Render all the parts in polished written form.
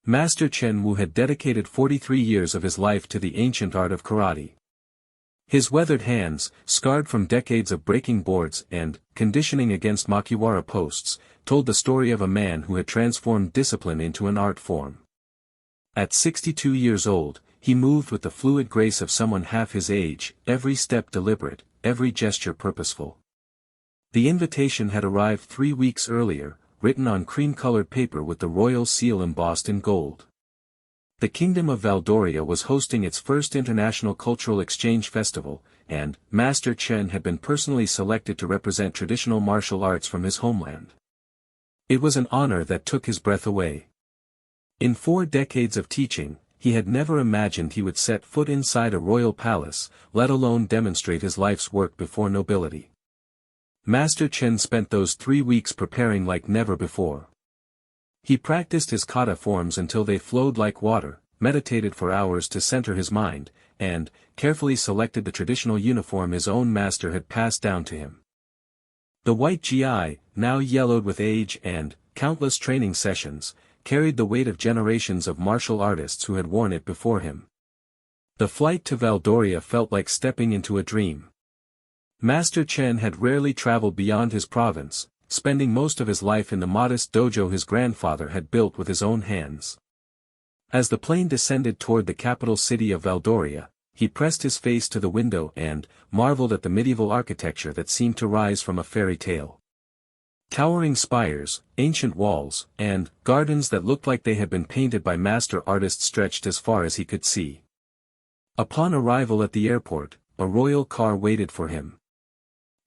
Master Chen Wu had dedicated 43 years of his life to the ancient art of karate. His weathered hands, scarred from decades of breaking boards and conditioning against Makiwara posts, told the story of a man who had transformed discipline into an art form. At 62 years old, he moved with the fluid grace of someone half his age, every step deliberate, every gesture purposeful. The invitation had arrived 3 weeks earlier, written on cream-colored paper with the royal seal embossed in gold. The Kingdom of Valdoria was hosting its first International Cultural Exchange Festival, and Master Chen had been personally selected to represent traditional martial arts from his homeland. It was an honor that took his breath away. In 4 decades of teaching, he had never imagined he would set foot inside a royal palace, let alone demonstrate his life's work before nobility. Master Chen spent those 3 weeks preparing like never before. He practiced his kata forms until they flowed like water, meditated for hours to center his mind, and carefully selected the traditional uniform his own master had passed down to him. The white gi, now yellowed with age and countless training sessions, carried the weight of generations of martial artists who had worn it before him. The flight to Valdoria felt like stepping into a dream. Master Chen had rarely traveled beyond his province, spending most of his life in the modest dojo his grandfather had built with his own hands. As the plane descended toward the capital city of Valdoria, he pressed his face to the window and marveled at the medieval architecture that seemed to rise from a fairy tale. Towering spires, ancient walls, and gardens that looked like they had been painted by master artists stretched as far as he could see. Upon arrival at the airport, a royal car waited for him.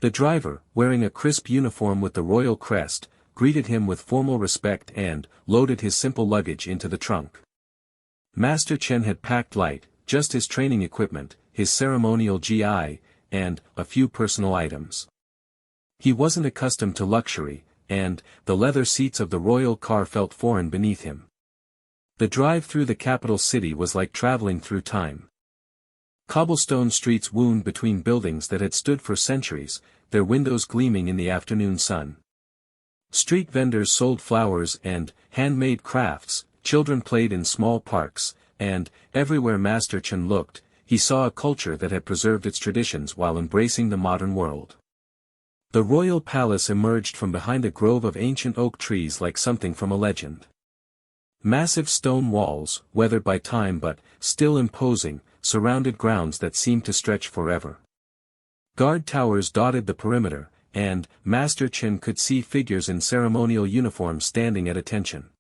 The driver, wearing a crisp uniform with the royal crest, greeted him with formal respect and loaded his simple luggage into the trunk. Master Chen had packed light, just his training equipment, his ceremonial gi, and a few personal items. He wasn't accustomed to luxury, and the leather seats of the royal car felt foreign beneath him. The drive through the capital city was like traveling through time. Cobblestone streets wound between buildings that had stood for centuries, their windows gleaming in the afternoon sun. Street vendors sold flowers and handmade crafts, children played in small parks, and everywhere Master Chen looked, he saw a culture that had preserved its traditions while embracing the modern world. The royal palace emerged from behind a grove of ancient oak trees like something from a legend. Massive stone walls, weathered by time but still imposing, surrounded grounds that seemed to stretch forever. Guard towers dotted the perimeter, and Master Chen could see figures in ceremonial uniforms standing at attention.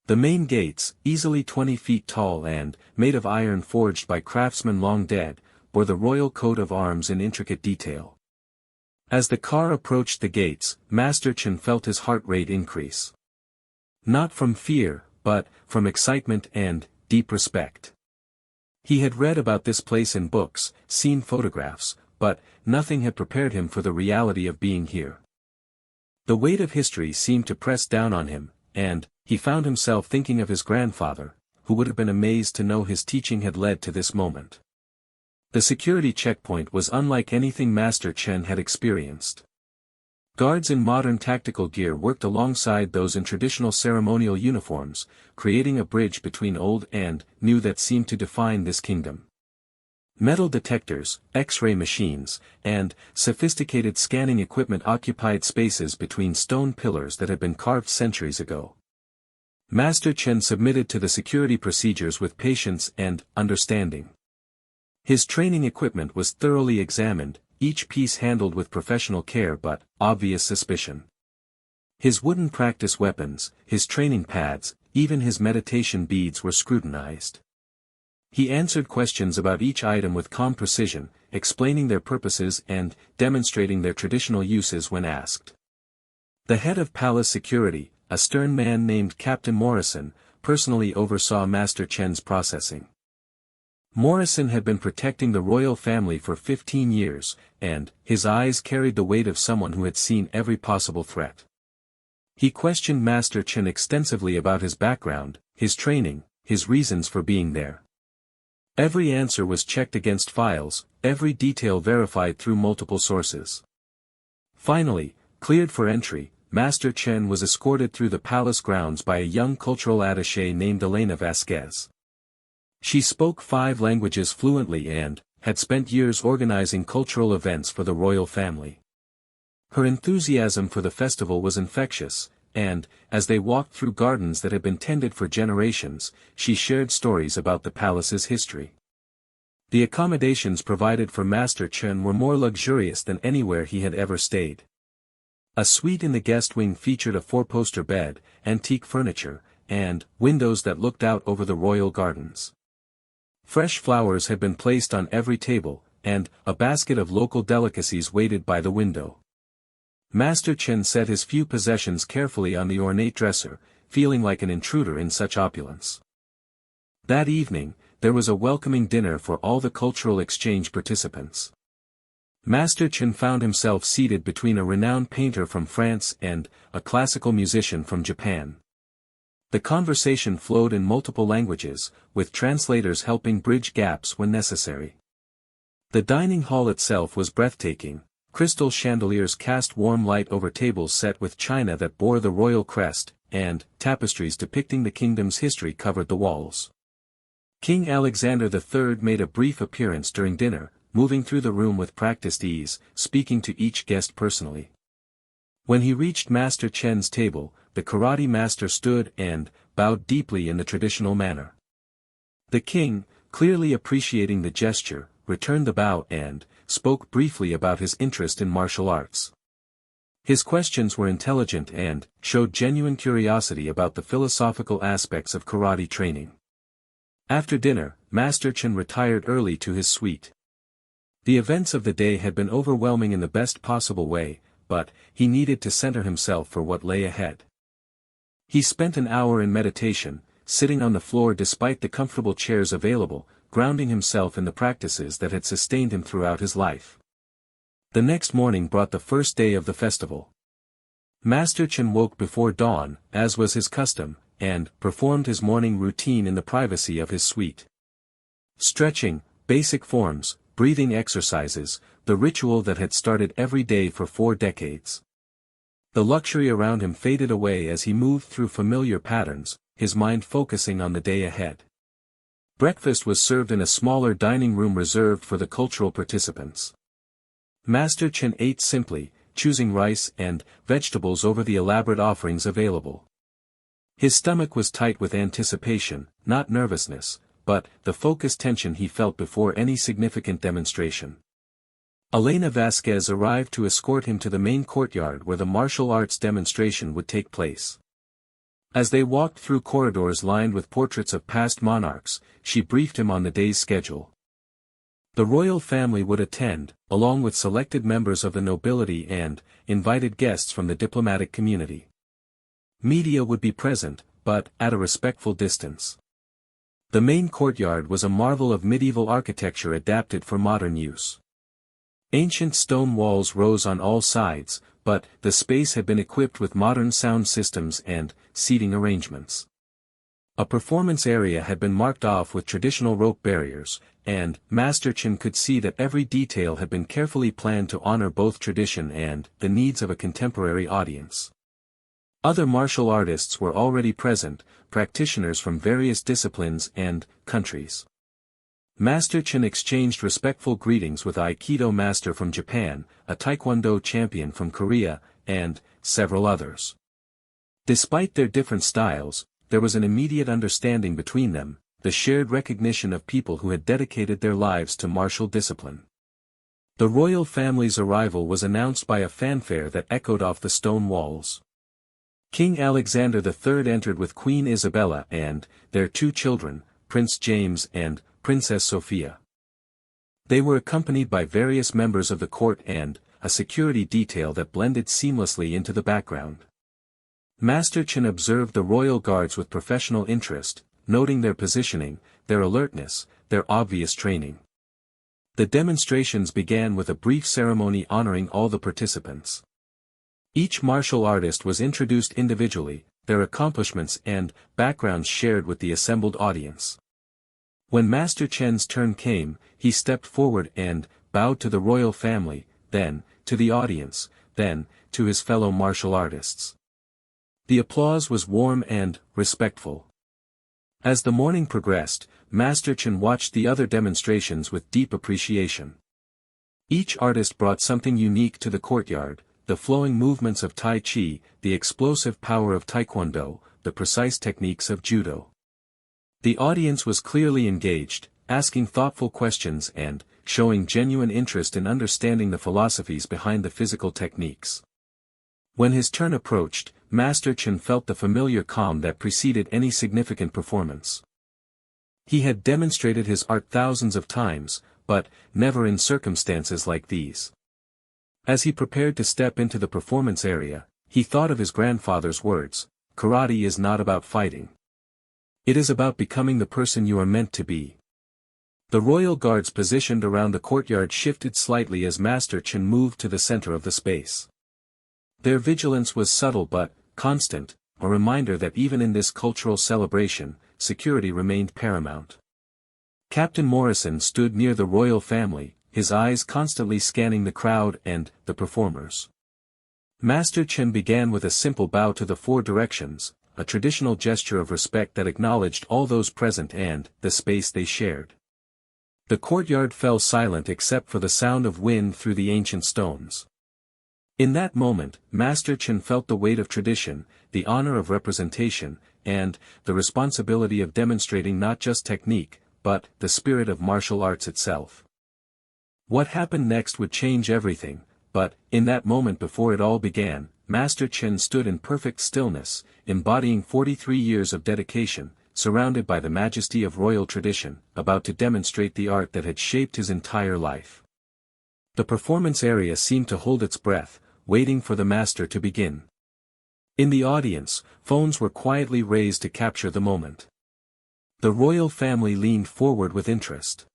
The main gates, easily 20 feet tall and made of iron forged by craftsmen long dead, bore the royal coat of arms in intricate detail. As the car approached the gates, Master Chen felt his heart rate increase. Not from fear, but from excitement and deep respect. He had read about this place in books, seen photographs, but nothing had prepared him for the reality of being here. The weight of history seemed to press down on him, and he found himself thinking of his grandfather, who would have been amazed to know his teaching had led to this moment. The security checkpoint was unlike anything Master Chen had experienced. Guards in modern tactical gear worked alongside those in traditional ceremonial uniforms, creating a bridge between old and new that seemed to define this kingdom. Metal detectors, X-ray machines, and sophisticated scanning equipment occupied spaces between stone pillars that had been carved centuries ago. Master Chen submitted to the security procedures with patience and understanding. His training equipment was thoroughly examined, each piece handled with professional care but obvious suspicion. His wooden practice weapons, his training pads, even his meditation beads were scrutinized. He answered questions about each item with calm precision, explaining their purposes and demonstrating their traditional uses when asked. The head of palace security, a stern man named Captain Morrison, personally oversaw Master Chen's processing. Morrison had been protecting the royal family for 15 years, and his eyes carried the weight of someone who had seen every possible threat. He questioned Master Chen extensively about his background, his training, his reasons for being there. Every answer was checked against files, every detail verified through multiple sources. Finally, cleared for entry, Master Chen was escorted through the palace grounds by a young cultural attaché named Elena Vasquez. She spoke 5 languages fluently and had spent years organizing cultural events for the royal family. Her enthusiasm for the festival was infectious, and, as they walked through gardens that had been tended for generations, she shared stories about the palace's history. The accommodations provided for Master Chen were more luxurious than anywhere he had ever stayed. A suite in the guest wing featured a 4-poster bed, antique furniture, and windows that looked out over the royal gardens. Fresh flowers had been placed on every table, and a basket of local delicacies waited by the window. Master Chen set his few possessions carefully on the ornate dresser, feeling like an intruder in such opulence. That evening, there was a welcoming dinner for all the cultural exchange participants. Master Chen found himself seated between a renowned painter from France and a classical musician from Japan. The conversation flowed in multiple languages, with translators helping bridge gaps when necessary. The dining hall itself was breathtaking. Crystal chandeliers cast warm light over tables set with china that bore the royal crest, and tapestries depicting the kingdom's history covered the walls. King Alexander III made a brief appearance during dinner, moving through the room with practiced ease, speaking to each guest personally. When he reached Master Chen's table, the karate master stood and bowed deeply in the traditional manner. The king, clearly appreciating the gesture, returned the bow and spoke briefly about his interest in martial arts. His questions were intelligent and showed genuine curiosity about the philosophical aspects of karate training. After dinner, Master Chen retired early to his suite. The events of the day had been overwhelming in the best possible way, but he needed to center himself for what lay ahead. He spent an hour in meditation, sitting on the floor despite the comfortable chairs available, grounding himself in the practices that had sustained him throughout his life. The next morning brought the first day of the festival. Master Chen woke before dawn, as was his custom, and performed his morning routine in the privacy of his suite. Stretching, basic forms, breathing exercises, the ritual that had started every day for 4 decades. The luxury around him faded away as he moved through familiar patterns, his mind focusing on the day ahead. Breakfast was served in a smaller dining room reserved for the cultural participants. Master Chen ate simply, choosing rice and vegetables over the elaborate offerings available. His stomach was tight with anticipation, not nervousness, but the focused tension he felt before any significant demonstration. Elena Vasquez arrived to escort him to the main courtyard where the martial arts demonstration would take place. As they walked through corridors lined with portraits of past monarchs, she briefed him on the day's schedule. The royal family would attend, along with selected members of the nobility and invited guests from the diplomatic community. Media would be present, but at a respectful distance. The main courtyard was a marvel of medieval architecture adapted for modern use. Ancient stone walls rose on all sides, but the space had been equipped with modern sound systems and seating arrangements. A performance area had been marked off with traditional rope barriers, and Master Chen could see that every detail had been carefully planned to honor both tradition and the needs of a contemporary audience. Other martial artists were already present, practitioners from various disciplines and countries. Master Chen exchanged respectful greetings with Aikido master from Japan, a Taekwondo champion from Korea, and several others. Despite their different styles, there was an immediate understanding between them, the shared recognition of people who had dedicated their lives to martial discipline. The royal family's arrival was announced by a fanfare that echoed off the stone walls. King Alexander III entered with Queen Isabella and their 2 children, Prince James and Princess Sophia. They were accompanied by various members of the court and a security detail that blended seamlessly into the background. Master Chen observed the royal guards with professional interest, noting their positioning, their alertness, their obvious training. The demonstrations began with a brief ceremony honoring all the participants. Each martial artist was introduced individually, their accomplishments and backgrounds shared with the assembled audience. When Master Chen's turn came, he stepped forward and bowed to the royal family, then to the audience, then to his fellow martial artists. The applause was warm and respectful. As the morning progressed, Master Chen watched the other demonstrations with deep appreciation. Each artist brought something unique to the courtyard: the flowing movements of Tai Chi, the explosive power of Taekwondo, the precise techniques of Judo. The audience was clearly engaged, asking thoughtful questions and showing genuine interest in understanding the philosophies behind the physical techniques. When his turn approached, Master Chen felt the familiar calm that preceded any significant performance. He had demonstrated his art thousands of times, but never in circumstances like these. As he prepared to step into the performance area, he thought of his grandfather's words: "Karate is not about fighting. It is about becoming the person you are meant to be." The royal guards positioned around the courtyard shifted slightly as Master Chen moved to the center of the space. Their vigilance was subtle but constant, a reminder that even in this cultural celebration, security remained paramount. Captain Morrison stood near the royal family, his eyes constantly scanning the crowd and the performers. Master Chen began with a simple bow to the four directions, a traditional gesture of respect that acknowledged all those present and the space they shared. The courtyard fell silent except for the sound of wind through the ancient stones. In that moment, Master Chen felt the weight of tradition, the honor of representation, and the responsibility of demonstrating not just technique, but the spirit of martial arts itself. What happened next would change everything, but in that moment before it all began, Master Chen stood in perfect stillness, embodying 43 years of dedication, surrounded by the majesty of royal tradition, about to demonstrate the art that had shaped his entire life. The performance area seemed to hold its breath, waiting for the master to begin. In the audience, phones were quietly raised to capture the moment. The royal family leaned forward with interest.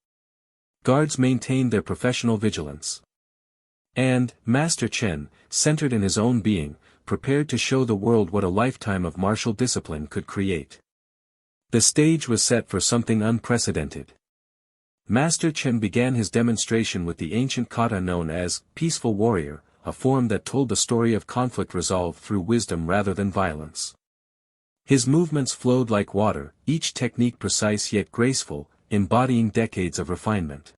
Guards maintained their professional vigilance. And Master Chen, centered in his own being, prepared to show the world what a lifetime of martial discipline could create. The stage was set for something unprecedented. Master Chen began his demonstration with the ancient kata known as peaceful warrior, a form that told the story of conflict resolved through wisdom rather than violence. His movements flowed like water, each technique precise yet graceful, embodying decades of refinement.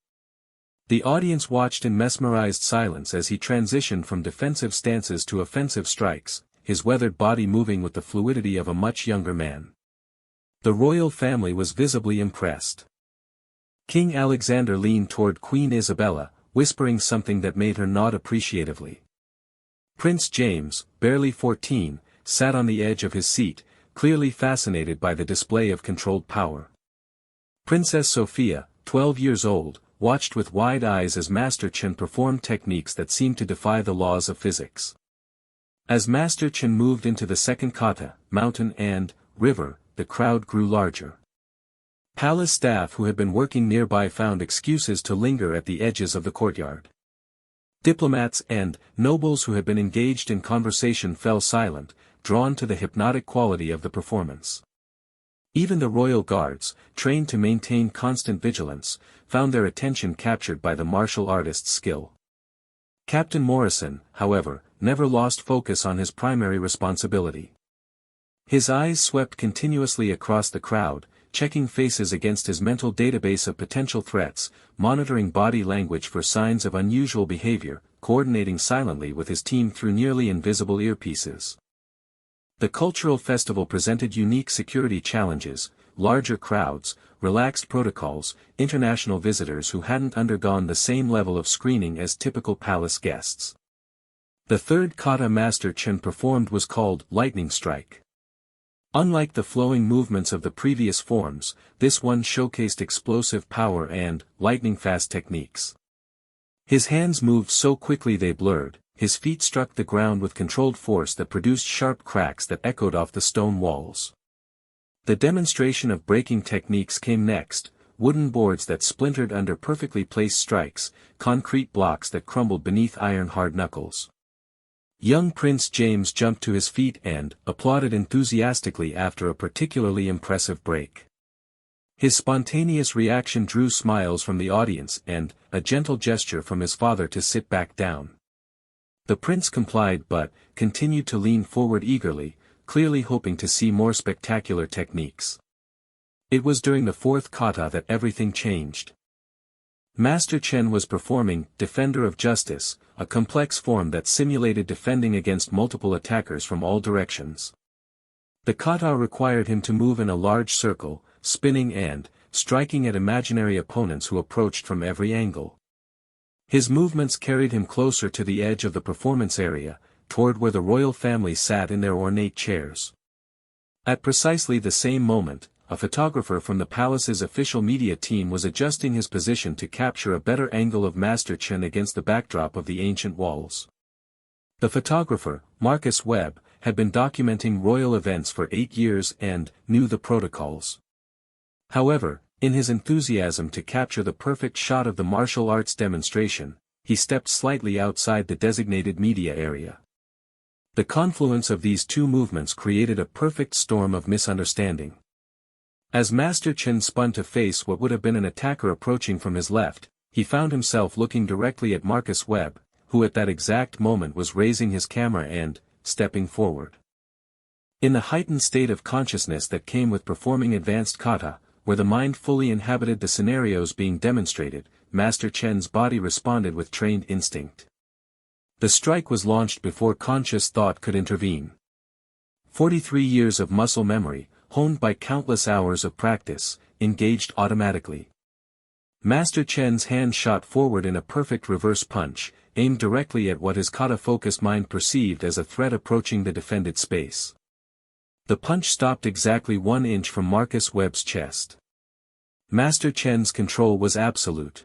The audience watched in mesmerized silence as he transitioned from defensive stances to offensive strikes, his weathered body moving with the fluidity of a much younger man. The royal family was visibly impressed. King Alexander leaned toward Queen Isabella, whispering something that made her nod appreciatively. Prince James, barely 14, sat on the edge of his seat, clearly fascinated by the display of controlled power. Princess Sophia, 12 years old, watched with wide eyes as Master Chen performed techniques that seemed to defy the laws of physics. As Master Chen moved into the second kata, mountain and river, the crowd grew larger. Palace staff who had been working nearby found excuses to linger at the edges of the courtyard. Diplomats and nobles who had been engaged in conversation fell silent, drawn to the hypnotic quality of the performance. Even the royal guards, trained to maintain constant vigilance, found their attention captured by the martial artist's skill. Captain Morrison, however, never lost focus on his primary responsibility. His eyes swept continuously across the crowd, checking faces against his mental database of potential threats, monitoring body language for signs of unusual behavior, coordinating silently with his team through nearly invisible earpieces. The cultural festival presented unique security challenges: larger crowds, relaxed protocols, international visitors who hadn't undergone the same level of screening as typical palace guests. The third kata Master Chen performed was called Lightning Strike. Unlike the flowing movements of the previous forms, this one showcased explosive power and lightning-fast techniques. His hands moved so quickly they blurred, his feet struck the ground with controlled force that produced sharp cracks that echoed off the stone walls. The demonstration of breaking techniques came next: wooden boards that splintered under perfectly placed strikes, concrete blocks that crumbled beneath iron-hard knuckles. Young Prince James jumped to his feet and applauded enthusiastically after a particularly impressive break. His spontaneous reaction drew smiles from the audience and a gentle gesture from his father to sit back down. The prince complied but continued to lean forward eagerly, clearly hoping to see more spectacular techniques. It was during the fourth kata that everything changed. Master Chen was performing Defender of Justice, a complex form that simulated defending against multiple attackers from all directions. The kata required him to move in a large circle, spinning and striking at imaginary opponents who approached from every angle. His movements carried him closer to the edge of the performance area, toward where the royal family sat in their ornate chairs. At precisely the same moment, a photographer from the palace's official media team was adjusting his position to capture a better angle of Master Chen against the backdrop of the ancient walls. The photographer, Marcus Webb, had been documenting royal events for 8 years and knew the protocols. However, in his enthusiasm to capture the perfect shot of the martial arts demonstration, he stepped slightly outside the designated media area. The confluence of these two movements created a perfect storm of misunderstanding. As Master Chen spun to face what would have been an attacker approaching from his left, he found himself looking directly at Marcus Webb, who at that exact moment was raising his camera and stepping forward. In the heightened state of consciousness that came with performing advanced kata, where the mind fully inhabited the scenarios being demonstrated, Master Chen's body responded with trained instinct. The strike was launched before conscious thought could intervene. 43 years of muscle memory, honed by countless hours of practice, engaged automatically. Master Chen's hand shot forward in a perfect reverse punch, aimed directly at what his kata-focused mind perceived as a threat approaching the defended space. The punch stopped exactly 1 inch from Marcus Webb's chest. Master Chen's control was absolute.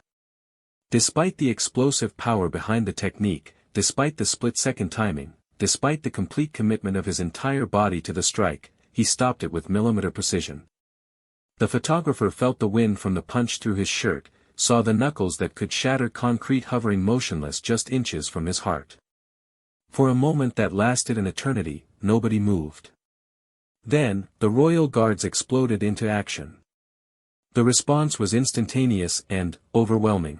Despite the explosive power behind the technique, despite the split-second timing, despite the complete commitment of his entire body to the strike, he stopped it with millimeter precision. The photographer felt the wind from the punch through his shirt, saw the knuckles that could shatter concrete hovering motionless just inches from his heart. For a moment that lasted an eternity, nobody moved. Then, the royal guards exploded into action. The response was instantaneous and overwhelming.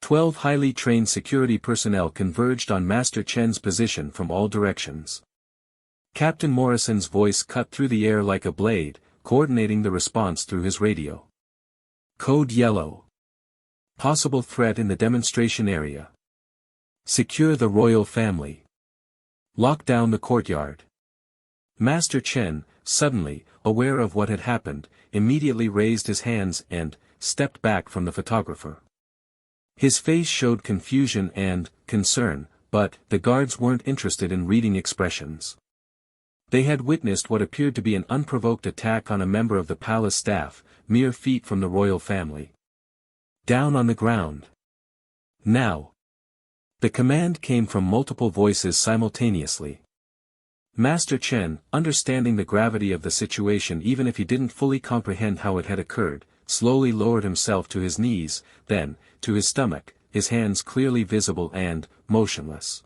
12 highly trained security personnel converged on Master Chen's position from all directions. Captain Morrison's voice cut through the air like a blade, coordinating the response through his radio. Code Yellow. Possible threat in the demonstration area. Secure the royal family. Lock down the courtyard. Master Chen, suddenly, aware of what had happened, immediately raised his hands and stepped back from the photographer. His face showed confusion and concern, but the guards weren't interested in reading expressions. They had witnessed what appeared to be an unprovoked attack on a member of the palace staff, mere feet from the royal family. Down on the ground. Now. The command came from multiple voices simultaneously. Master Chen, understanding the gravity of the situation even if he didn't fully comprehend how it had occurred, slowly lowered himself to his knees, then, to his stomach, his hands clearly visible and motionless.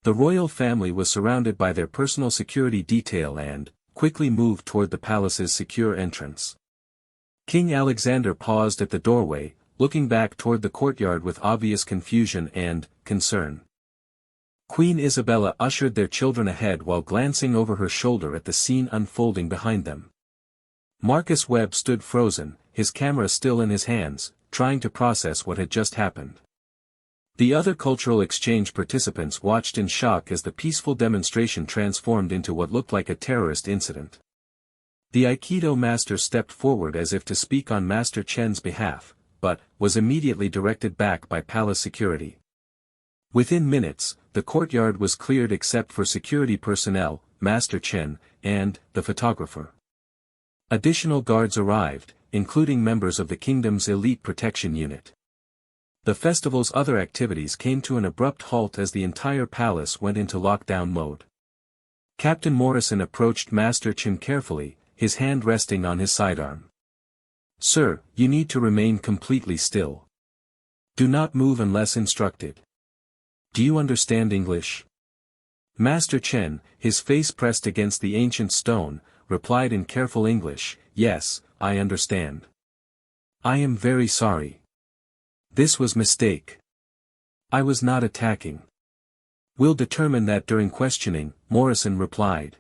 The royal family was surrounded by their personal security detail and quickly moved toward the palace's secure entrance. King Alexander paused at the doorway, looking back toward the courtyard with obvious confusion and concern. Queen Isabella ushered their children ahead while glancing over her shoulder at the scene unfolding behind them. Marcus Webb stood frozen, his camera still in his hands, trying to process what had just happened. The other cultural exchange participants watched in shock as the peaceful demonstration transformed into what looked like a terrorist incident. The Aikido master stepped forward as if to speak on Master Chen's behalf, but was immediately directed back by palace security. Within minutes, the courtyard was cleared except for security personnel, Master Chen, and the photographer. Additional guards arrived, including members of the kingdom's elite protection unit. The festival's other activities came to an abrupt halt as the entire palace went into lockdown mode. Captain Morrison approached Master Chen carefully, his hand resting on his sidearm. "Sir, you need to remain completely still. Do not move unless instructed. Do you understand English?" Master Chen, his face pressed against the ancient stone, replied in careful English, "Yes, I understand. I am very sorry. This was mistake. I was not attacking. "We'll determine that during questioning," Morrison replied.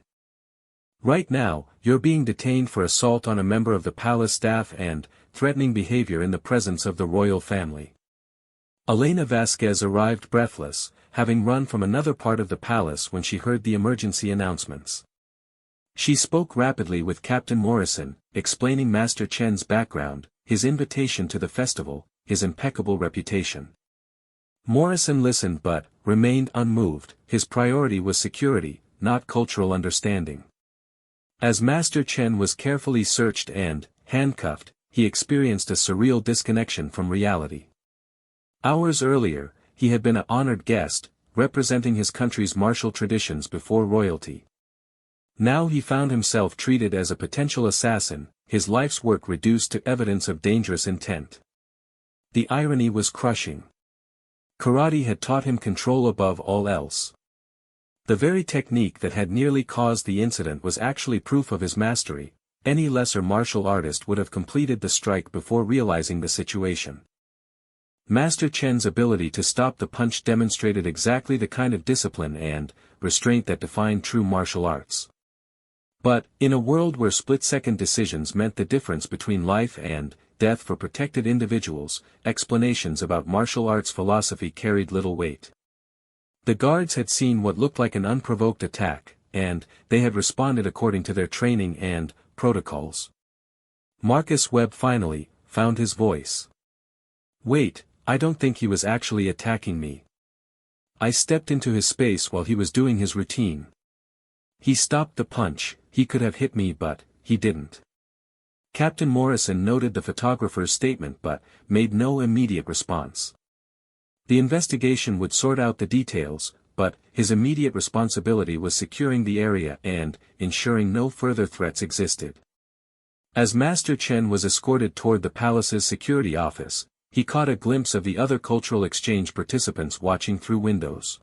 "Right now, you're being detained for assault on a member of the palace staff and threatening behavior in the presence of the royal family." Elena Vasquez arrived breathless, having run from another part of the palace when she heard the emergency announcements. She spoke rapidly with Captain Morrison, explaining Master Chen's background, his invitation to the festival, his impeccable reputation. Morrison listened but remained unmoved. His priority was security, not cultural understanding. As Master Chen was carefully searched and handcuffed, he experienced a surreal disconnection from reality. Hours earlier, he had been an honored guest, representing his country's martial traditions before royalty. Now he found himself treated as a potential assassin, his life's work reduced to evidence of dangerous intent. The irony was crushing. Karate had taught him control above all else. The very technique that had nearly caused the incident was actually proof of his mastery. Any lesser martial artist would have completed the strike before realizing the situation. Master Chen's ability to stop the punch demonstrated exactly the kind of discipline and restraint that define true martial arts. But, in a world where split-second decisions meant the difference between life and death for protected individuals, explanations about martial arts philosophy carried little weight. The guards had seen what looked like an unprovoked attack, and they had responded according to their training and protocols. Marcus Webb finally found his voice. "Wait, I don't think he was actually attacking me. I stepped into his space while he was doing his routine. He stopped the punch. He could have hit me but he didn't." Captain Morrison noted the photographer's statement but made no immediate response. The investigation would sort out the details, but his immediate responsibility was securing the area and ensuring no further threats existed. As Master Chen was escorted toward the palace's security office, he caught a glimpse of the other cultural exchange participants watching through windows.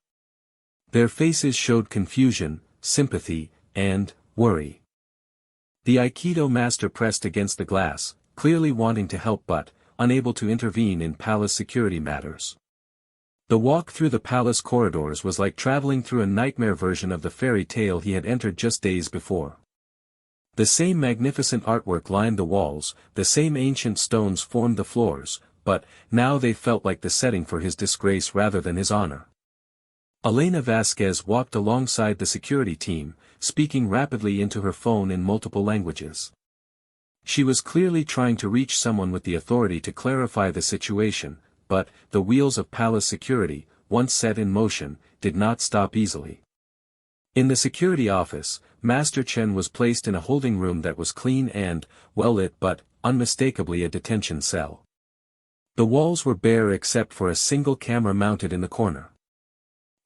Their faces showed confusion, sympathy, and worry. The Aikido master pressed against the glass, clearly wanting to help but unable to intervene in palace security matters. The walk through the palace corridors was like traveling through a nightmare version of the fairy tale he had entered just days before. The same magnificent artwork lined the walls, the same ancient stones formed the floors, but now they felt like the setting for his disgrace rather than his honor. Elena Vasquez walked alongside the security team, speaking rapidly into her phone in multiple languages. She was clearly trying to reach someone with the authority to clarify the situation, but the wheels of palace security, once set in motion, did not stop easily. In the security office, Master Chen was placed in a holding room that was clean and well-lit but unmistakably a detention cell. The walls were bare except for a single camera mounted in the corner.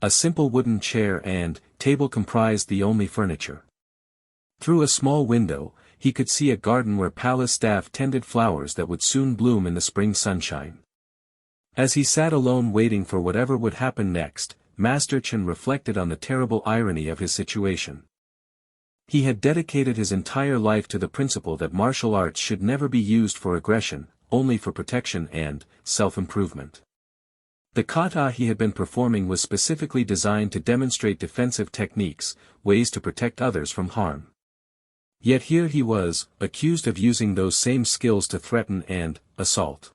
A simple wooden chair and table comprised the only furniture. Through a small window, he could see a garden where palace staff tended flowers that would soon bloom in the spring sunshine. As he sat alone waiting for whatever would happen next, Master Chen reflected on the terrible irony of his situation. He had dedicated his entire life to the principle that martial arts should never be used for aggression, only for protection and self-improvement. The kata he had been performing was specifically designed to demonstrate defensive techniques, ways to protect others from harm. Yet here he was, accused of using those same skills to threaten and assault.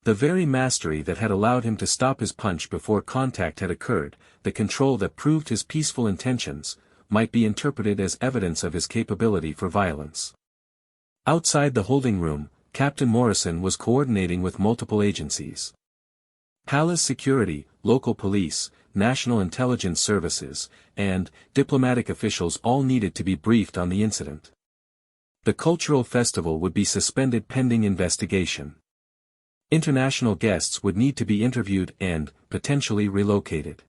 The very mastery that had allowed him to stop his punch before contact had occurred, the control that proved his peaceful intentions, might be interpreted as evidence of his capability for violence. Outside the holding room, Captain Morrison was coordinating with multiple agencies. Palace security, local police, national intelligence services, and diplomatic officials all needed to be briefed on the incident. The cultural festival would be suspended pending investigation. International guests would need to be interviewed and, potentially relocated.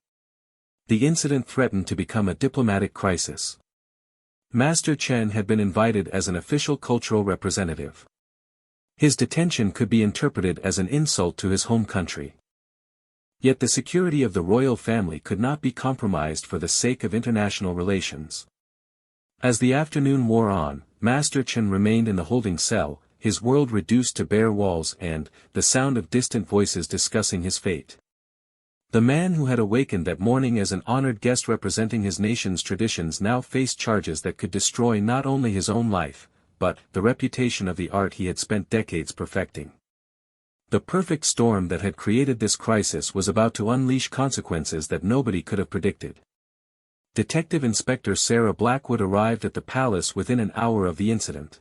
The incident threatened to become a diplomatic crisis. Master Chen had been invited as an official cultural representative. His detention could be interpreted as an insult to his home country. Yet the security of the royal family could not be compromised for the sake of international relations. As the afternoon wore on, Master Chen remained in the holding cell, his world reduced to bare walls and the sound of distant voices discussing his fate. The man who had awakened that morning as an honored guest representing his nation's traditions now faced charges that could destroy not only his own life, but the reputation of the art he had spent decades perfecting. The perfect storm that had created this crisis was about to unleash consequences that nobody could have predicted. Detective Inspector Sarah Blackwood arrived at the palace within an hour of the incident.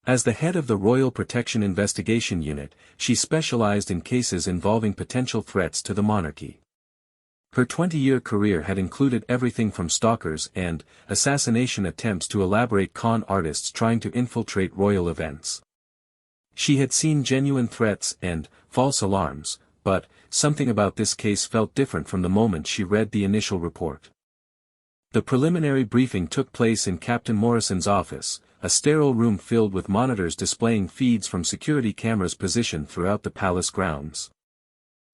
As the head of the Royal Protection Investigation Unit, she specialized in cases involving potential threats to the monarchy. Her 20-year career had included everything from stalkers and assassination attempts to elaborate con artists trying to infiltrate royal events. She had seen genuine threats and false alarms, but something about this case felt different from the moment she read the initial report. The preliminary briefing took place in Captain Morrison's office, a sterile room filled with monitors displaying feeds from security cameras positioned throughout the palace grounds.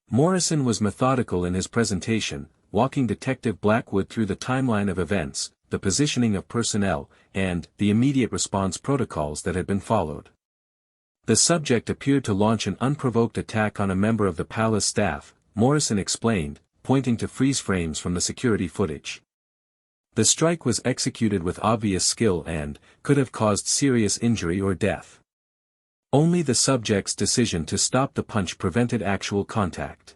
Morrison was methodical in his presentation, walking Detective Blackwood through the timeline of events, the positioning of personnel, and the immediate response protocols that had been followed. The subject appeared to launch an unprovoked attack on a member of the palace staff, Morrison explained, pointing to freeze frames from the security footage. The strike was executed with obvious skill and could have caused serious injury or death. Only the subject's decision to stop the punch prevented actual contact.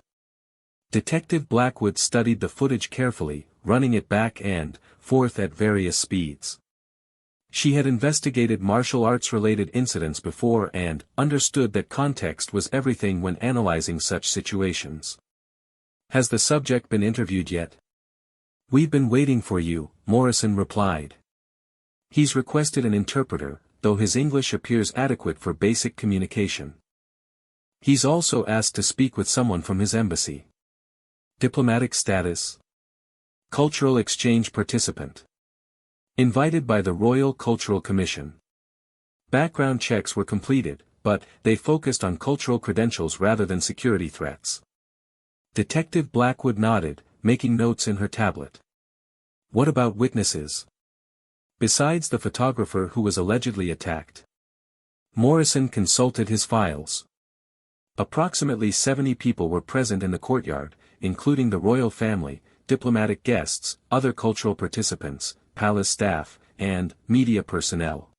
Detective Blackwood studied the footage carefully, running it back and forth at various speeds. She had investigated martial arts-related incidents before and understood that context was everything when analyzing such situations. "Has the subject been interviewed yet?" "We've been waiting for you," Morrison replied. "He's requested an interpreter, though his English appears adequate for basic communication. He's also asked to speak with someone from his embassy." "Diplomatic status?" "Cultural exchange participant. Invited by the Royal Cultural Commission." Background checks were completed, but they focused on cultural credentials rather than security threats. Detective Blackwood nodded, making notes in her tablet. "What about witnesses? Besides the photographer who was allegedly attacked?" Morrison consulted his files. Approximately 70 people were present in the courtyard, including the royal family, diplomatic guests, other cultural participants, palace staff, and media personnel.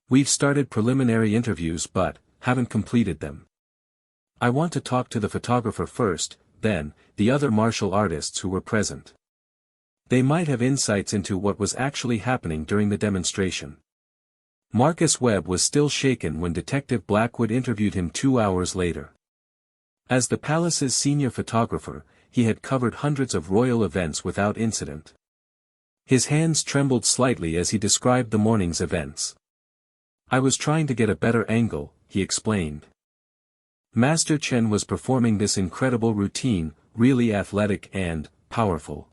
"We've started preliminary interviews but haven't completed them. I want to talk to the photographer first, then the other martial artists who were present. They might have insights into what was actually happening during the demonstration." Marcus Webb was still shaken when Detective Blackwood interviewed him 2 hours later. As the palace's senior photographer, he had covered hundreds of royal events without incident. His hands trembled slightly as he described the morning's events. "I was trying to get a better angle," he explained. Master Chen was performing this incredible routine, really athletic and powerful.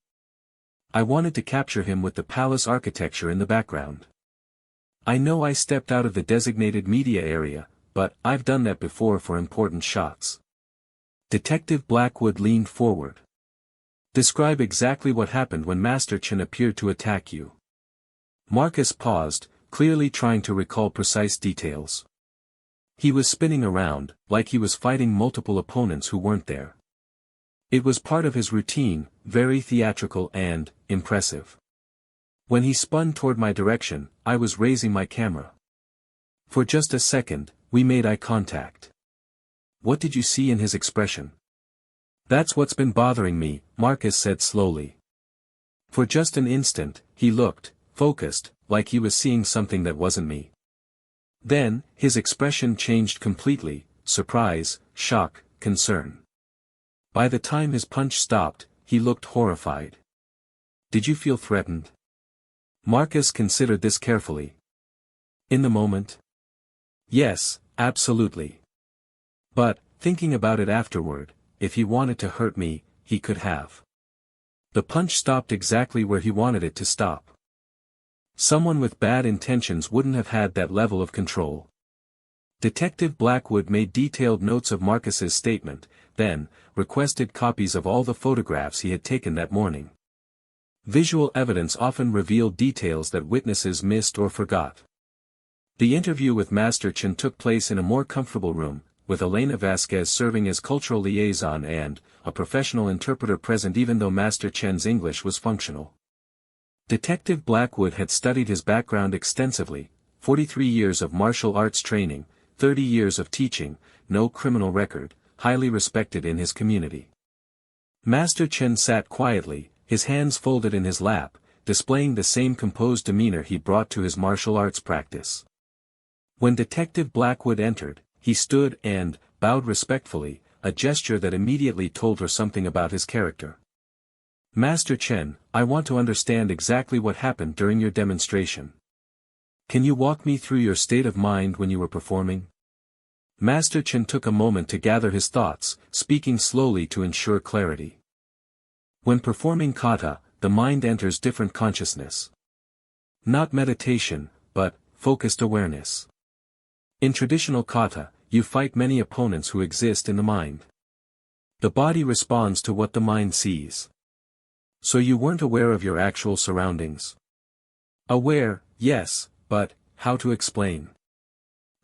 I wanted to capture him with the palace architecture in the background. I know I stepped out of the designated media area, but I've done that before for important shots. Detective Blackwood leaned forward. "Describe exactly what happened when Master Chen appeared to attack you." Marcus paused, clearly trying to recall precise details. He was spinning around, like he was fighting multiple opponents who weren't there. It was part of his routine, very theatrical and impressive. When he spun toward my direction, I was raising my camera. For just a second, we made eye contact. What did you see in his expression? That's what's been bothering me, Marcus said slowly. For just an instant, he looked, focused, like he was seeing something that wasn't me. Then, his expression changed completely, surprise, shock, concern. By the time his punch stopped, he looked horrified. Did you feel threatened? Marcus considered this carefully. In the moment? Yes, absolutely. But, thinking about it afterward, if he wanted to hurt me, he could have. The punch stopped exactly where he wanted it to stop. Someone with bad intentions wouldn't have had that level of control. Detective Blackwood made detailed notes of Marcus's statement, then, requested copies of all the photographs he had taken that morning. Visual evidence often revealed details that witnesses missed or forgot. The interview with Master Chen took place in a more comfortable room, with Elena Vasquez serving as cultural liaison and a professional interpreter present even though Master Chen's English was functional. Detective Blackwood had studied his background extensively, 43 years of martial arts training, 30 years of teaching, no criminal record, highly respected in his community. Master Chen sat quietly, his hands folded in his lap, displaying the same composed demeanor he brought to his martial arts practice. When Detective Blackwood entered, he stood and bowed respectfully, a gesture that immediately told her something about his character. "Master Chen, I want to understand exactly what happened during your demonstration. Can you walk me through your state of mind when you were performing?" Master Chen took a moment to gather his thoughts, speaking slowly to ensure clarity. When performing kata, the mind enters different consciousness. Not meditation, but focused awareness. In traditional kata, you fight many opponents who exist in the mind. The body responds to what the mind sees. So you weren't aware of your actual surroundings? Aware, yes, but how to explain?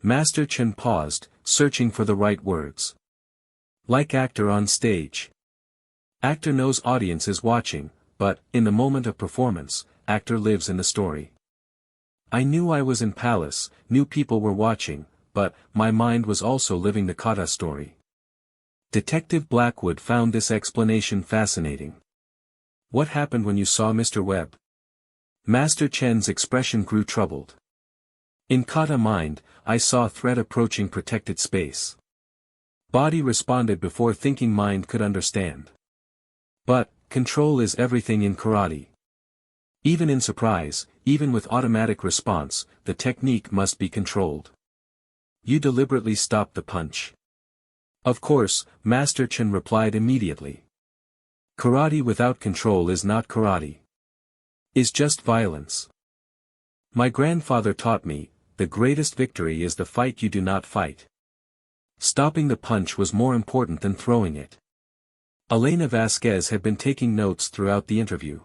Master Chen paused, searching for the right words. Like actor on stage. Actor knows audience is watching, but, in the moment of performance, actor lives in the story. I knew I was in palace, knew people were watching, but, my mind was also living the kata story. Detective Blackwood found this explanation fascinating. What happened when you saw Mr. Webb? Master Chen's expression grew troubled. In kata mind, I saw threat approaching protected space. Body responded before thinking mind could understand. But, control is everything in karate. Even in surprise, even with automatic response, the technique must be controlled. You deliberately stopped the punch. Of course, Master Chen replied immediately. Karate without control is not karate. Is just violence. My grandfather taught me, the greatest victory is the fight you do not fight. Stopping the punch was more important than throwing it. Elena Vasquez had been taking notes throughout the interview.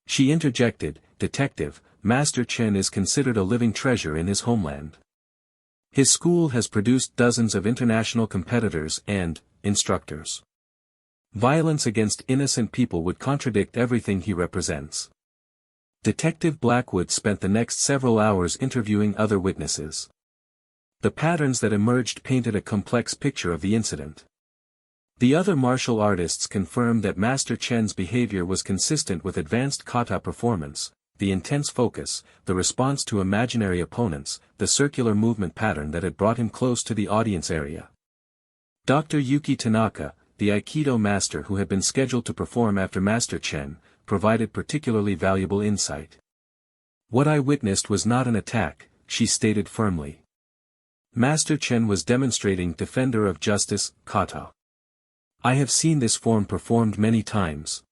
She interjected, "Detective, Master Chen is considered a living treasure in his homeland. His school has produced dozens of international competitors and instructors. Violence against innocent people would contradict everything he represents." Detective Blackwood spent the next several hours interviewing other witnesses. The patterns that emerged painted a complex picture of the incident. The other martial artists confirmed that Master Chen's behavior was consistent with advanced kata performance, the intense focus, the response to imaginary opponents, the circular movement pattern that had brought him close to the audience area. Dr. Yuki Tanaka, the Aikido master who had been scheduled to perform after Master Chen, provided particularly valuable insight. What I witnessed was not an attack, she stated firmly. Master Chen was demonstrating defender of justice, kata. I have seen this form performed many times.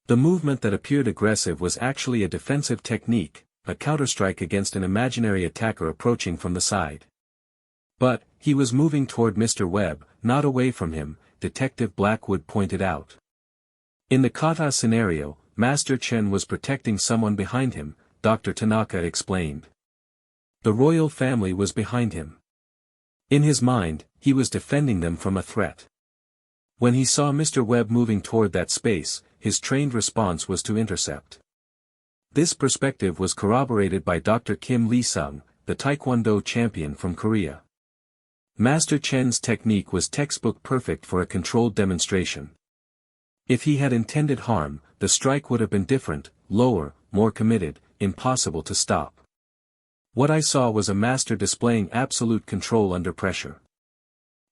The movement that appeared aggressive was actually a defensive technique, a counterstrike against an imaginary attacker approaching from the side. But, he was moving toward Mr. Webb, not away from him, Detective Blackwood pointed out. In the kata scenario, Master Chen was protecting someone behind him, Dr. Tanaka explained. The royal family was behind him. In his mind, he was defending them from a threat. When he saw Mr. Webb moving toward that space, his trained response was to intercept. This perspective was corroborated by Dr. Kim Lee-sung, the Taekwondo champion from Korea. Master Chen's technique was textbook perfect for a controlled demonstration. If he had intended harm, the strike would have been different, lower, more committed, impossible to stop. What I saw was a master displaying absolute control under pressure.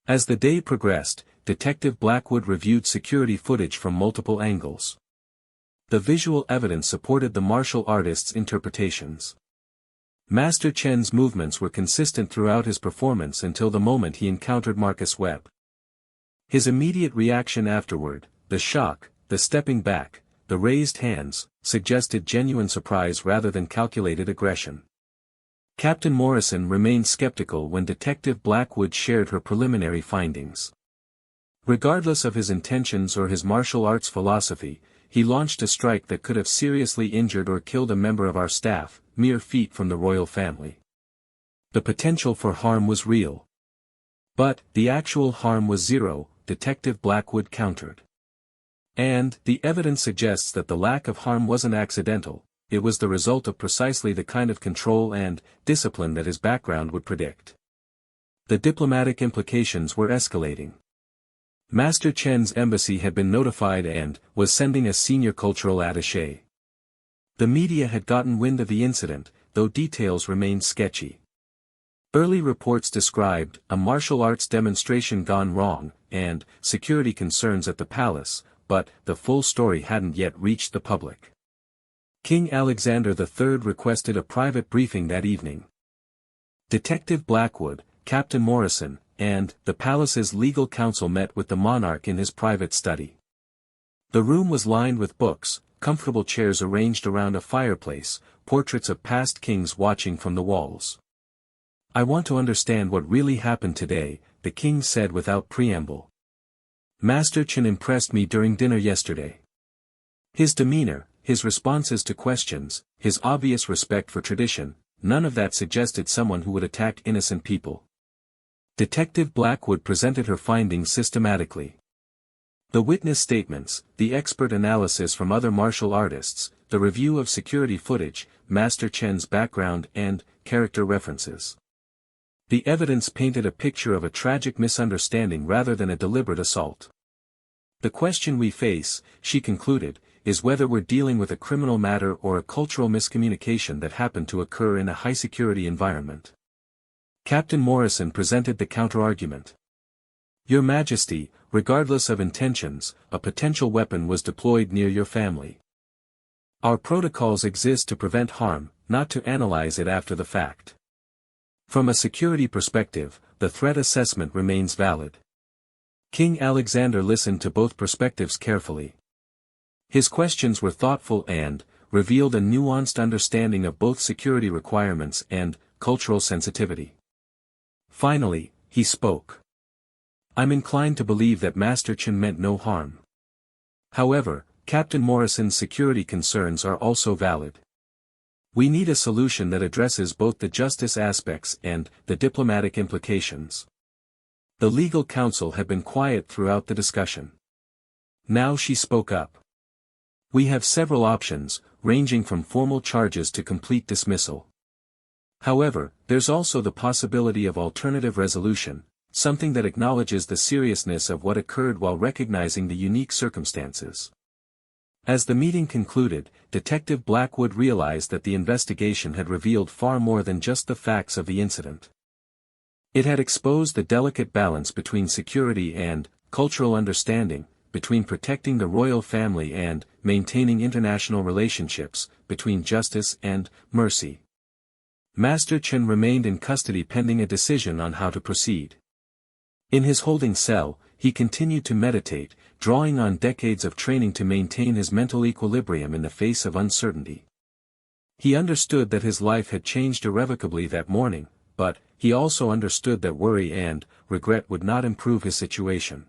As the day progressed, Detective Blackwood reviewed security footage from multiple angles. The visual evidence supported the martial artist's interpretations. Master Chen's movements were consistent throughout his performance until the moment he encountered Marcus Webb. His immediate reaction afterward, the shock, the stepping back, the raised hands, suggested genuine surprise rather than calculated aggression. Captain Morrison remained skeptical when Detective Blackwood shared her preliminary findings. Regardless of his intentions or his martial arts philosophy, he launched a strike that could have seriously injured or killed a member of our staff, mere feet from the royal family. The potential for harm was real. But, the actual harm was zero, Detective Blackwood countered. And, the evidence suggests that the lack of harm wasn't accidental, it was the result of precisely the kind of control and discipline that his background would predict. The diplomatic implications were escalating. Master Chen's embassy had been notified and was sending a senior cultural attaché. The media had gotten wind of the incident, though details remained sketchy. Early reports described a martial arts demonstration gone wrong, and security concerns at the palace, but the full story hadn't yet reached the public. King Alexander III requested a private briefing that evening. Detective Blackwood, Captain Morrison, and the palace's legal counsel met with the monarch in his private study. The room was lined with books, comfortable chairs arranged around a fireplace, portraits of past kings watching from the walls. "I want to understand what really happened today," the king said without preamble. "Master Chen impressed me during dinner yesterday. His demeanor, his responses to questions, his obvious respect for tradition, none of that suggested someone who would attack innocent people." Detective Blackwood presented her findings systematically. The witness statements, the expert analysis from other martial artists, the review of security footage, Master Chen's background and character references. The evidence painted a picture of a tragic misunderstanding rather than a deliberate assault. "The question we face," she concluded, "is whether we're dealing with a criminal matter or a cultural miscommunication that happened to occur in a high-security environment." Captain Morrison presented the counter-argument. "Your Majesty, regardless of intentions, a potential weapon was deployed near your family. Our protocols exist to prevent harm, not to analyze it after the fact. From a security perspective, the threat assessment remains valid." King Alexander listened to both perspectives carefully. His questions were thoughtful and revealed a nuanced understanding of both security requirements and cultural sensitivity. Finally, he spoke. "I'm inclined to believe that Master Chen meant no harm. However, Captain Morrison's security concerns are also valid. We need a solution that addresses both the justice aspects and the diplomatic implications." The legal counsel had been quiet throughout the discussion. Now she spoke up. "We have several options, ranging from formal charges to complete dismissal. However, there's also the possibility of alternative resolution, something that acknowledges the seriousness of what occurred while recognizing the unique circumstances." As the meeting concluded, Detective Blackwood realized that the investigation had revealed far more than just the facts of the incident. It had exposed the delicate balance between security and cultural understanding, between protecting the royal family and maintaining international relationships, between justice and mercy. Master Chen remained in custody pending a decision on how to proceed. In his holding cell, he continued to meditate, drawing on decades of training to maintain his mental equilibrium in the face of uncertainty. He understood that his life had changed irrevocably that morning, but he also understood that worry and regret would not improve his situation.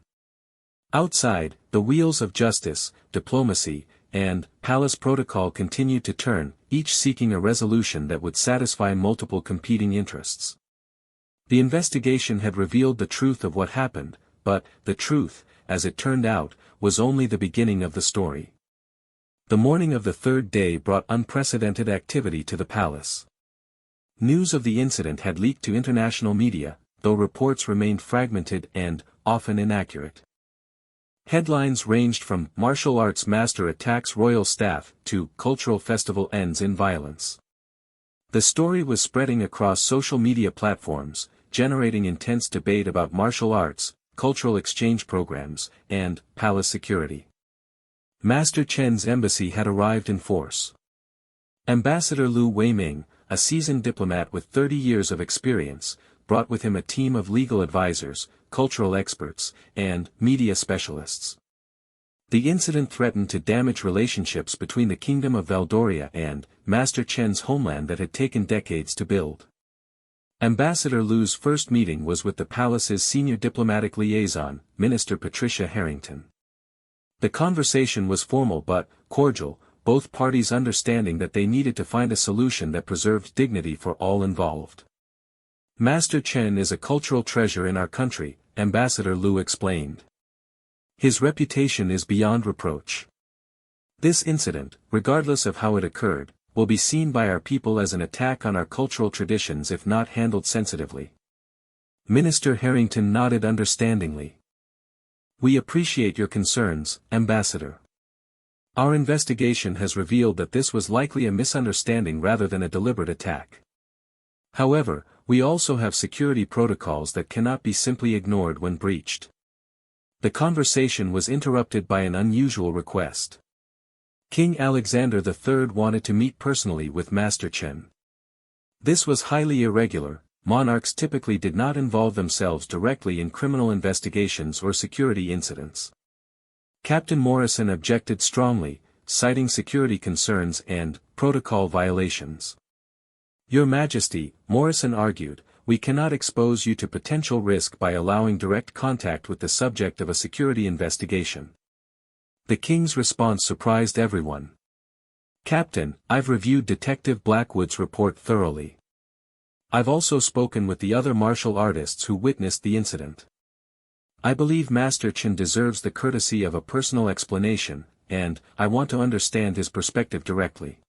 Outside, the wheels of justice, diplomacy, and palace protocol continued to turn, each seeking a resolution that would satisfy multiple competing interests. The investigation had revealed the truth of what happened, but the truth, as it turned out, was only the beginning of the story. The morning of the third day brought unprecedented activity to the palace. News of the incident had leaked to international media, though reports remained fragmented and often inaccurate. Headlines ranged from "Martial Arts Master Attacks Royal Staff" to "Cultural Festival Ends in Violence." The story was spreading across social media platforms, generating intense debate about martial arts, cultural exchange programs, and palace security. Master Chen's embassy had arrived in force. Ambassador Lu Weiming, a seasoned diplomat with 30 years of experience, brought with him a team of legal advisors, cultural experts, and media specialists. The incident threatened to damage relationships between the Kingdom of Valdoria and Master Chen's homeland that had taken decades to build. Ambassador Lu's first meeting was with the palace's senior diplomatic liaison, Minister Patricia Harrington. The conversation was formal but cordial, both parties understanding that they needed to find a solution that preserved dignity for all involved. Master Chen is a cultural treasure in our country, Ambassador Lu explained. His reputation is beyond reproach. This incident, regardless of how it occurred, will be seen by our people as an attack on our cultural traditions if not handled sensitively. Minister Harrington nodded understandingly. We appreciate your concerns, Ambassador. Our investigation has revealed that this was likely a misunderstanding rather than a deliberate attack. However, we also have security protocols that cannot be simply ignored when breached. The conversation was interrupted by an unusual request. King Alexander III wanted to meet personally with Master Chen. This was highly irregular. Monarchs typically did not involve themselves directly in criminal investigations or security incidents. Captain Morrison objected strongly, citing security concerns and protocol violations. Your Majesty, Morrison argued, we cannot expose you to potential risk by allowing direct contact with the subject of a security investigation. The king's response surprised everyone. Captain, I've reviewed Detective Blackwood's report thoroughly. I've also spoken with the other martial artists who witnessed the incident. I believe Master Chen deserves the courtesy of a personal explanation, and I want to understand his perspective directly.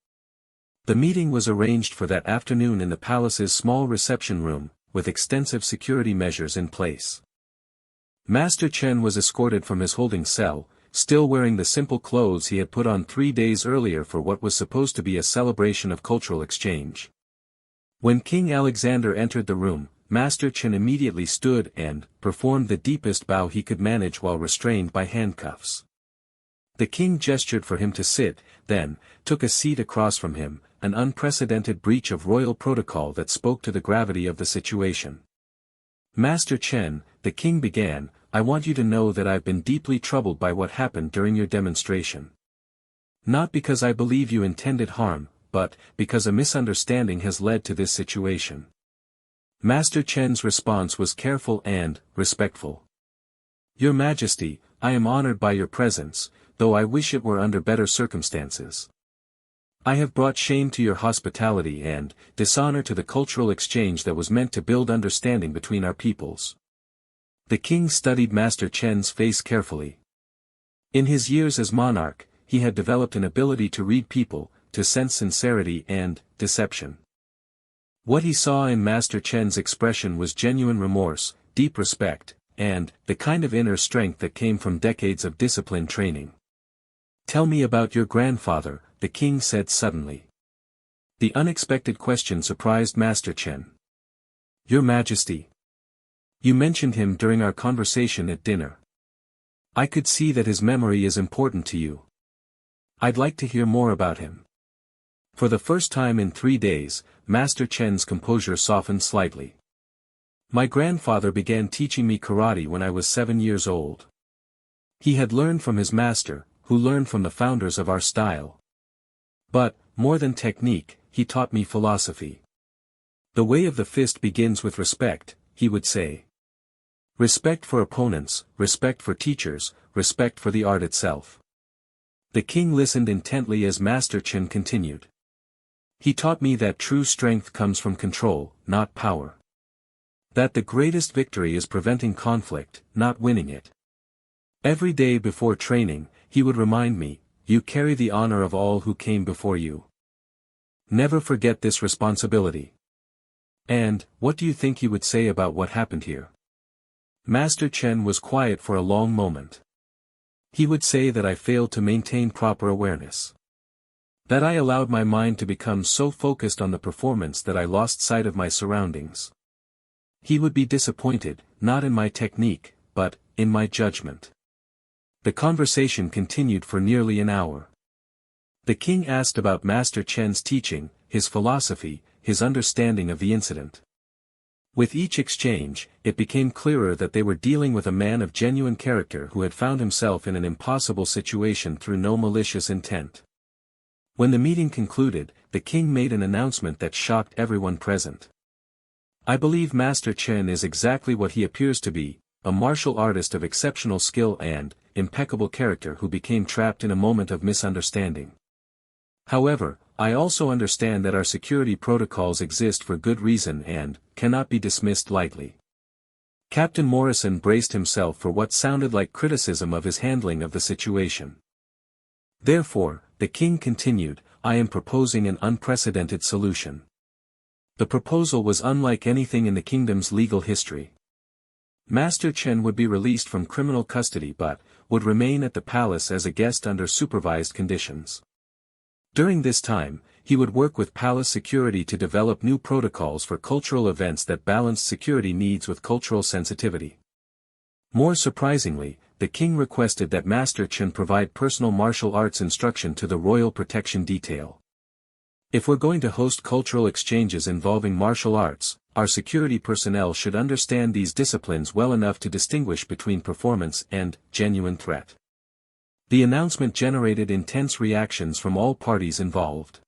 The meeting was arranged for that afternoon in the palace's small reception room, with extensive security measures in place. Master Chen was escorted from his holding cell, still wearing the simple clothes he had put on 3 days earlier for what was supposed to be a celebration of cultural exchange. When King Alexander entered the room, Master Chen immediately stood and performed the deepest bow he could manage while restrained by handcuffs. The king gestured for him to sit, then took a seat across from him, an unprecedented breach of royal protocol that spoke to the gravity of the situation. Master Chen, the king began, I want you to know that I've been deeply troubled by what happened during your demonstration. Not because I believe you intended harm, but because a misunderstanding has led to this situation. Master Chen's response was careful and respectful. Your Majesty, I am honored by your presence, though I wish it were under better circumstances. I have brought shame to your hospitality and dishonor to the cultural exchange that was meant to build understanding between our peoples. The king studied Master Chen's face carefully. In his years as monarch, he had developed an ability to read people, to sense sincerity and deception. What he saw in Master Chen's expression was genuine remorse, deep respect, and the kind of inner strength that came from decades of disciplined training. Tell me about your grandfather, the king said suddenly. The unexpected question surprised Master Chen. Your Majesty. You mentioned him during our conversation at dinner. I could see that his memory is important to you. I'd like to hear more about him. For the first time in 3 days, Master Chen's composure softened slightly. My grandfather began teaching me karate when I was 7 years old. He had learned from his master, who learned from the founders of our style. But, more than technique, he taught me philosophy. The way of the fist begins with respect, he would say. Respect for opponents, respect for teachers, respect for the art itself. The king listened intently as Master Chen continued. He taught me that true strength comes from control, not power. That the greatest victory is preventing conflict, not winning it. Every day before training, he would remind me, you carry the honor of all who came before you. Never forget this responsibility. And, what do you think he would say about what happened here? Master Chen was quiet for a long moment. He would say that I failed to maintain proper awareness. That I allowed my mind to become so focused on the performance that I lost sight of my surroundings. He would be disappointed, not in my technique, but in my judgment. The conversation continued for nearly an hour. The king asked about Master Chen's teaching, his philosophy, his understanding of the incident. With each exchange, it became clearer that they were dealing with a man of genuine character who had found himself in an impossible situation through no malicious intent. When the meeting concluded, the king made an announcement that shocked everyone present. I believe Master Chen is exactly what he appears to be, a martial artist of exceptional skill and impeccable character who became trapped in a moment of misunderstanding. However, I also understand that our security protocols exist for good reason and cannot be dismissed lightly. Captain Morrison braced himself for what sounded like criticism of his handling of the situation. Therefore, the king continued, I am proposing an unprecedented solution. The proposal was unlike anything in the kingdom's legal history. Master Chen would be released from criminal custody but would remain at the palace as a guest under supervised conditions. During this time, he would work with palace security to develop new protocols for cultural events that balanced security needs with cultural sensitivity. More surprisingly, the king requested that Master Chen provide personal martial arts instruction to the royal protection detail. If we're going to host cultural exchanges involving martial arts, our security personnel should understand these disciplines well enough to distinguish between performance and genuine threat. The announcement generated intense reactions from all parties involved.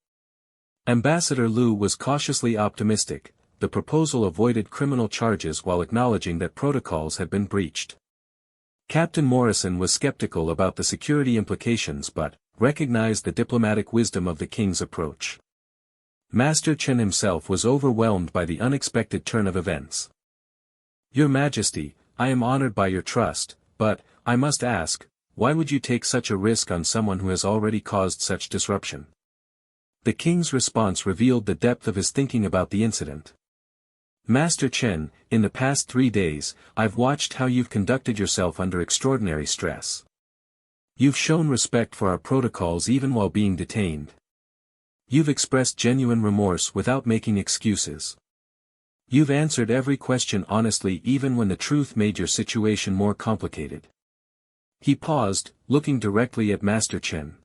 Ambassador Liu was cautiously optimistic. The proposal avoided criminal charges while acknowledging that protocols had been breached. Captain Morrison was skeptical about the security implications but recognized the diplomatic wisdom of the king's approach. Master Chen himself was overwhelmed by the unexpected turn of events. Your Majesty, I am honored by your trust, but, I must ask, why would you take such a risk on someone who has already caused such disruption? The king's response revealed the depth of his thinking about the incident. Master Chen, in the past 3 days, I've watched how you've conducted yourself under extraordinary stress. You've shown respect for our protocols even while being detained. You've expressed genuine remorse without making excuses. You've answered every question honestly even when the truth made your situation more complicated. He paused, looking directly at Master Chen.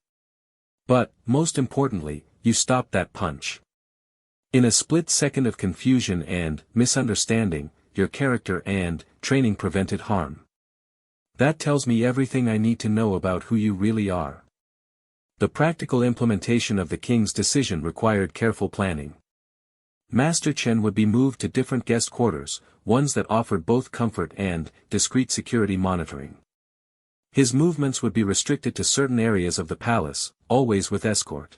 But, most importantly, you stopped that punch. In a split second of confusion and misunderstanding, your character and training prevented harm. That tells me everything I need to know about who you really are. The practical implementation of the king's decision required careful planning. Master Chen would be moved to different guest quarters, ones that offered both comfort and discreet security monitoring. His movements would be restricted to certain areas of the palace, always with escort.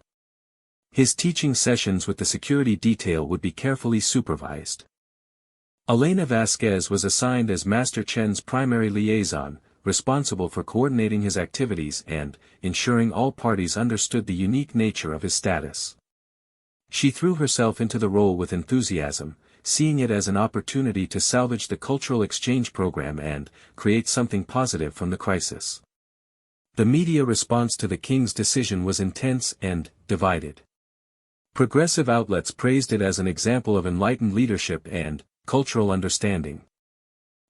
His teaching sessions with the security detail would be carefully supervised. Elena Vasquez was assigned as Master Chen's primary liaison, responsible for coordinating his activities and ensuring all parties understood the unique nature of his status. She threw herself into the role with enthusiasm, seeing it as an opportunity to salvage the cultural exchange program and create something positive from the crisis. The media response to the king's decision was intense and divided. Progressive outlets praised it as an example of enlightened leadership and cultural understanding.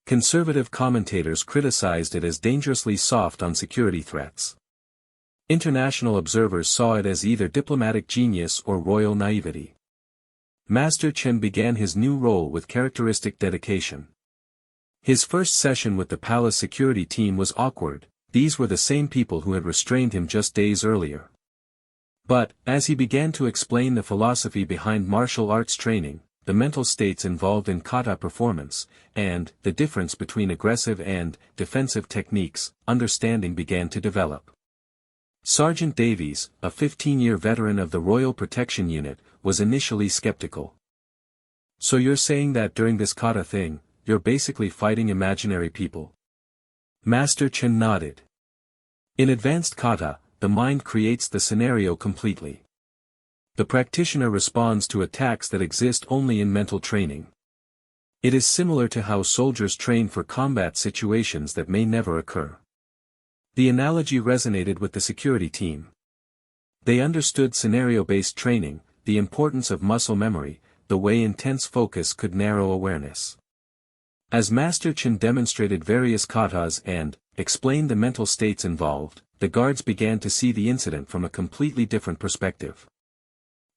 Conservative commentators criticized it as dangerously soft on security threats. International observers saw it as either diplomatic genius or royal naivety. Master Chen began his new role with characteristic dedication. His first session with the palace security team was awkward. These were the same people who had restrained him just days earlier. But, as he began to explain the philosophy behind martial arts training, the mental states involved in kata performance, and the difference between aggressive and defensive techniques, understanding began to develop. Sergeant Davies, a 15-year veteran of the Royal Protection Unit, was initially skeptical. So you're saying that during this kata thing, you're basically fighting imaginary people? Master Chen nodded. In advanced kata, the mind creates the scenario completely. The practitioner responds to attacks that exist only in mental training. It is similar to how soldiers train for combat situations that may never occur. The analogy resonated with the security team. They understood scenario-based training, the importance of muscle memory, the way intense focus could narrow awareness. As Master Chen demonstrated various katas and explained the mental states involved, the guards began to see the incident from a completely different perspective.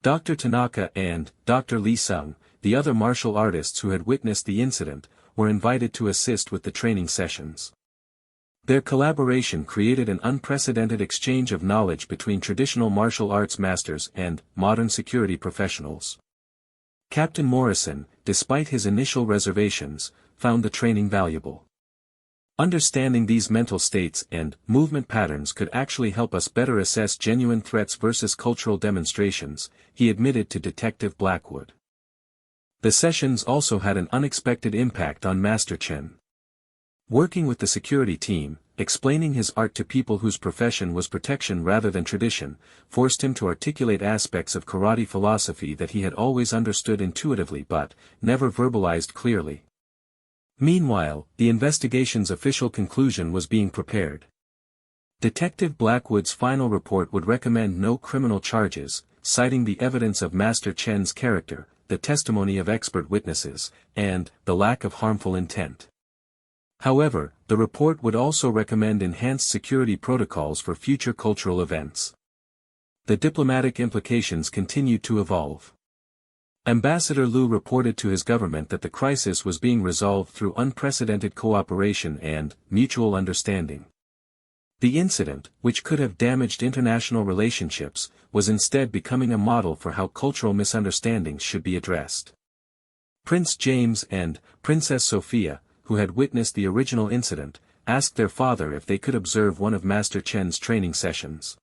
Dr. Tanaka and Dr. Lee Sung, the other martial artists who had witnessed the incident, were invited to assist with the training sessions. Their collaboration created an unprecedented exchange of knowledge between traditional martial arts masters and modern security professionals. Captain Morrison, despite his initial reservations, found the training valuable. Understanding these mental states and movement patterns could actually help us better assess genuine threats versus cultural demonstrations, he admitted to Detective Blackwood. The sessions also had an unexpected impact on Master Chen. Working with the security team, explaining his art to people whose profession was protection rather than tradition, forced him to articulate aspects of karate philosophy that he had always understood intuitively but never verbalized clearly. Meanwhile, the investigation's official conclusion was being prepared. Detective Blackwood's final report would recommend no criminal charges, citing the evidence of Master Chen's character, the testimony of expert witnesses, and the lack of harmful intent. However, the report would also recommend enhanced security protocols for future cultural events. The diplomatic implications continued to evolve. Ambassador Liu reported to his government that the crisis was being resolved through unprecedented cooperation and mutual understanding. The incident, which could have damaged international relationships, was instead becoming a model for how cultural misunderstandings should be addressed. Prince James and Princess Sophia, who had witnessed the original incident, asked their father if they could observe one of Master Chen's training sessions.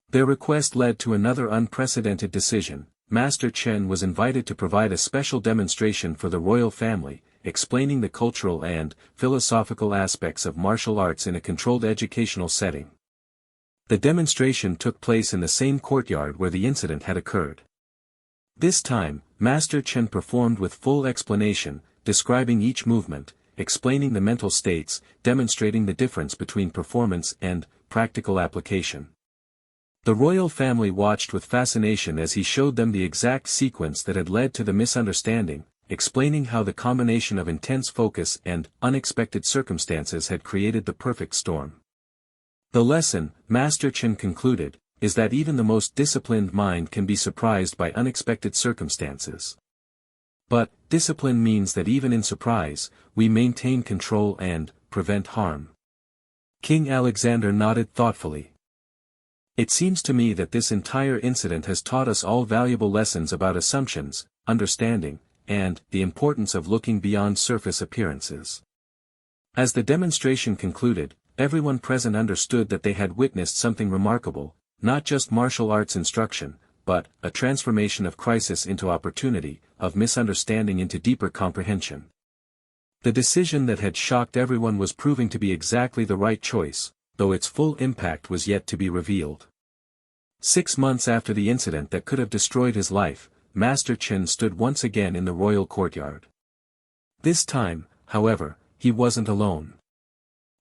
Their request led to another unprecedented decision. Master Chen was invited to provide a special demonstration for the royal family, explaining the cultural and philosophical aspects of martial arts in a controlled educational setting. The demonstration took place in the same courtyard where the incident had occurred. This time, Master Chen performed with full explanation, describing each movement, explaining the mental states, demonstrating the difference between performance and practical application. The royal family watched with fascination as he showed them the exact sequence that had led to the misunderstanding, explaining how the combination of intense focus and unexpected circumstances had created the perfect storm. The lesson, Master Chen concluded, is that even the most disciplined mind can be surprised by unexpected circumstances. But, discipline means that even in surprise, we maintain control and prevent harm. King Alexander nodded thoughtfully. It seems to me that this entire incident has taught us all valuable lessons about assumptions, understanding, and the importance of looking beyond surface appearances. As the demonstration concluded, everyone present understood that they had witnessed something remarkable, not just martial arts instruction, but a transformation of crisis into opportunity, of misunderstanding into deeper comprehension. The decision that had shocked everyone was proving to be exactly the right choice, though its full impact was yet to be revealed. 6 months after the incident that could have destroyed his life, Master Chen stood once again in the royal courtyard. This time, however, he wasn't alone.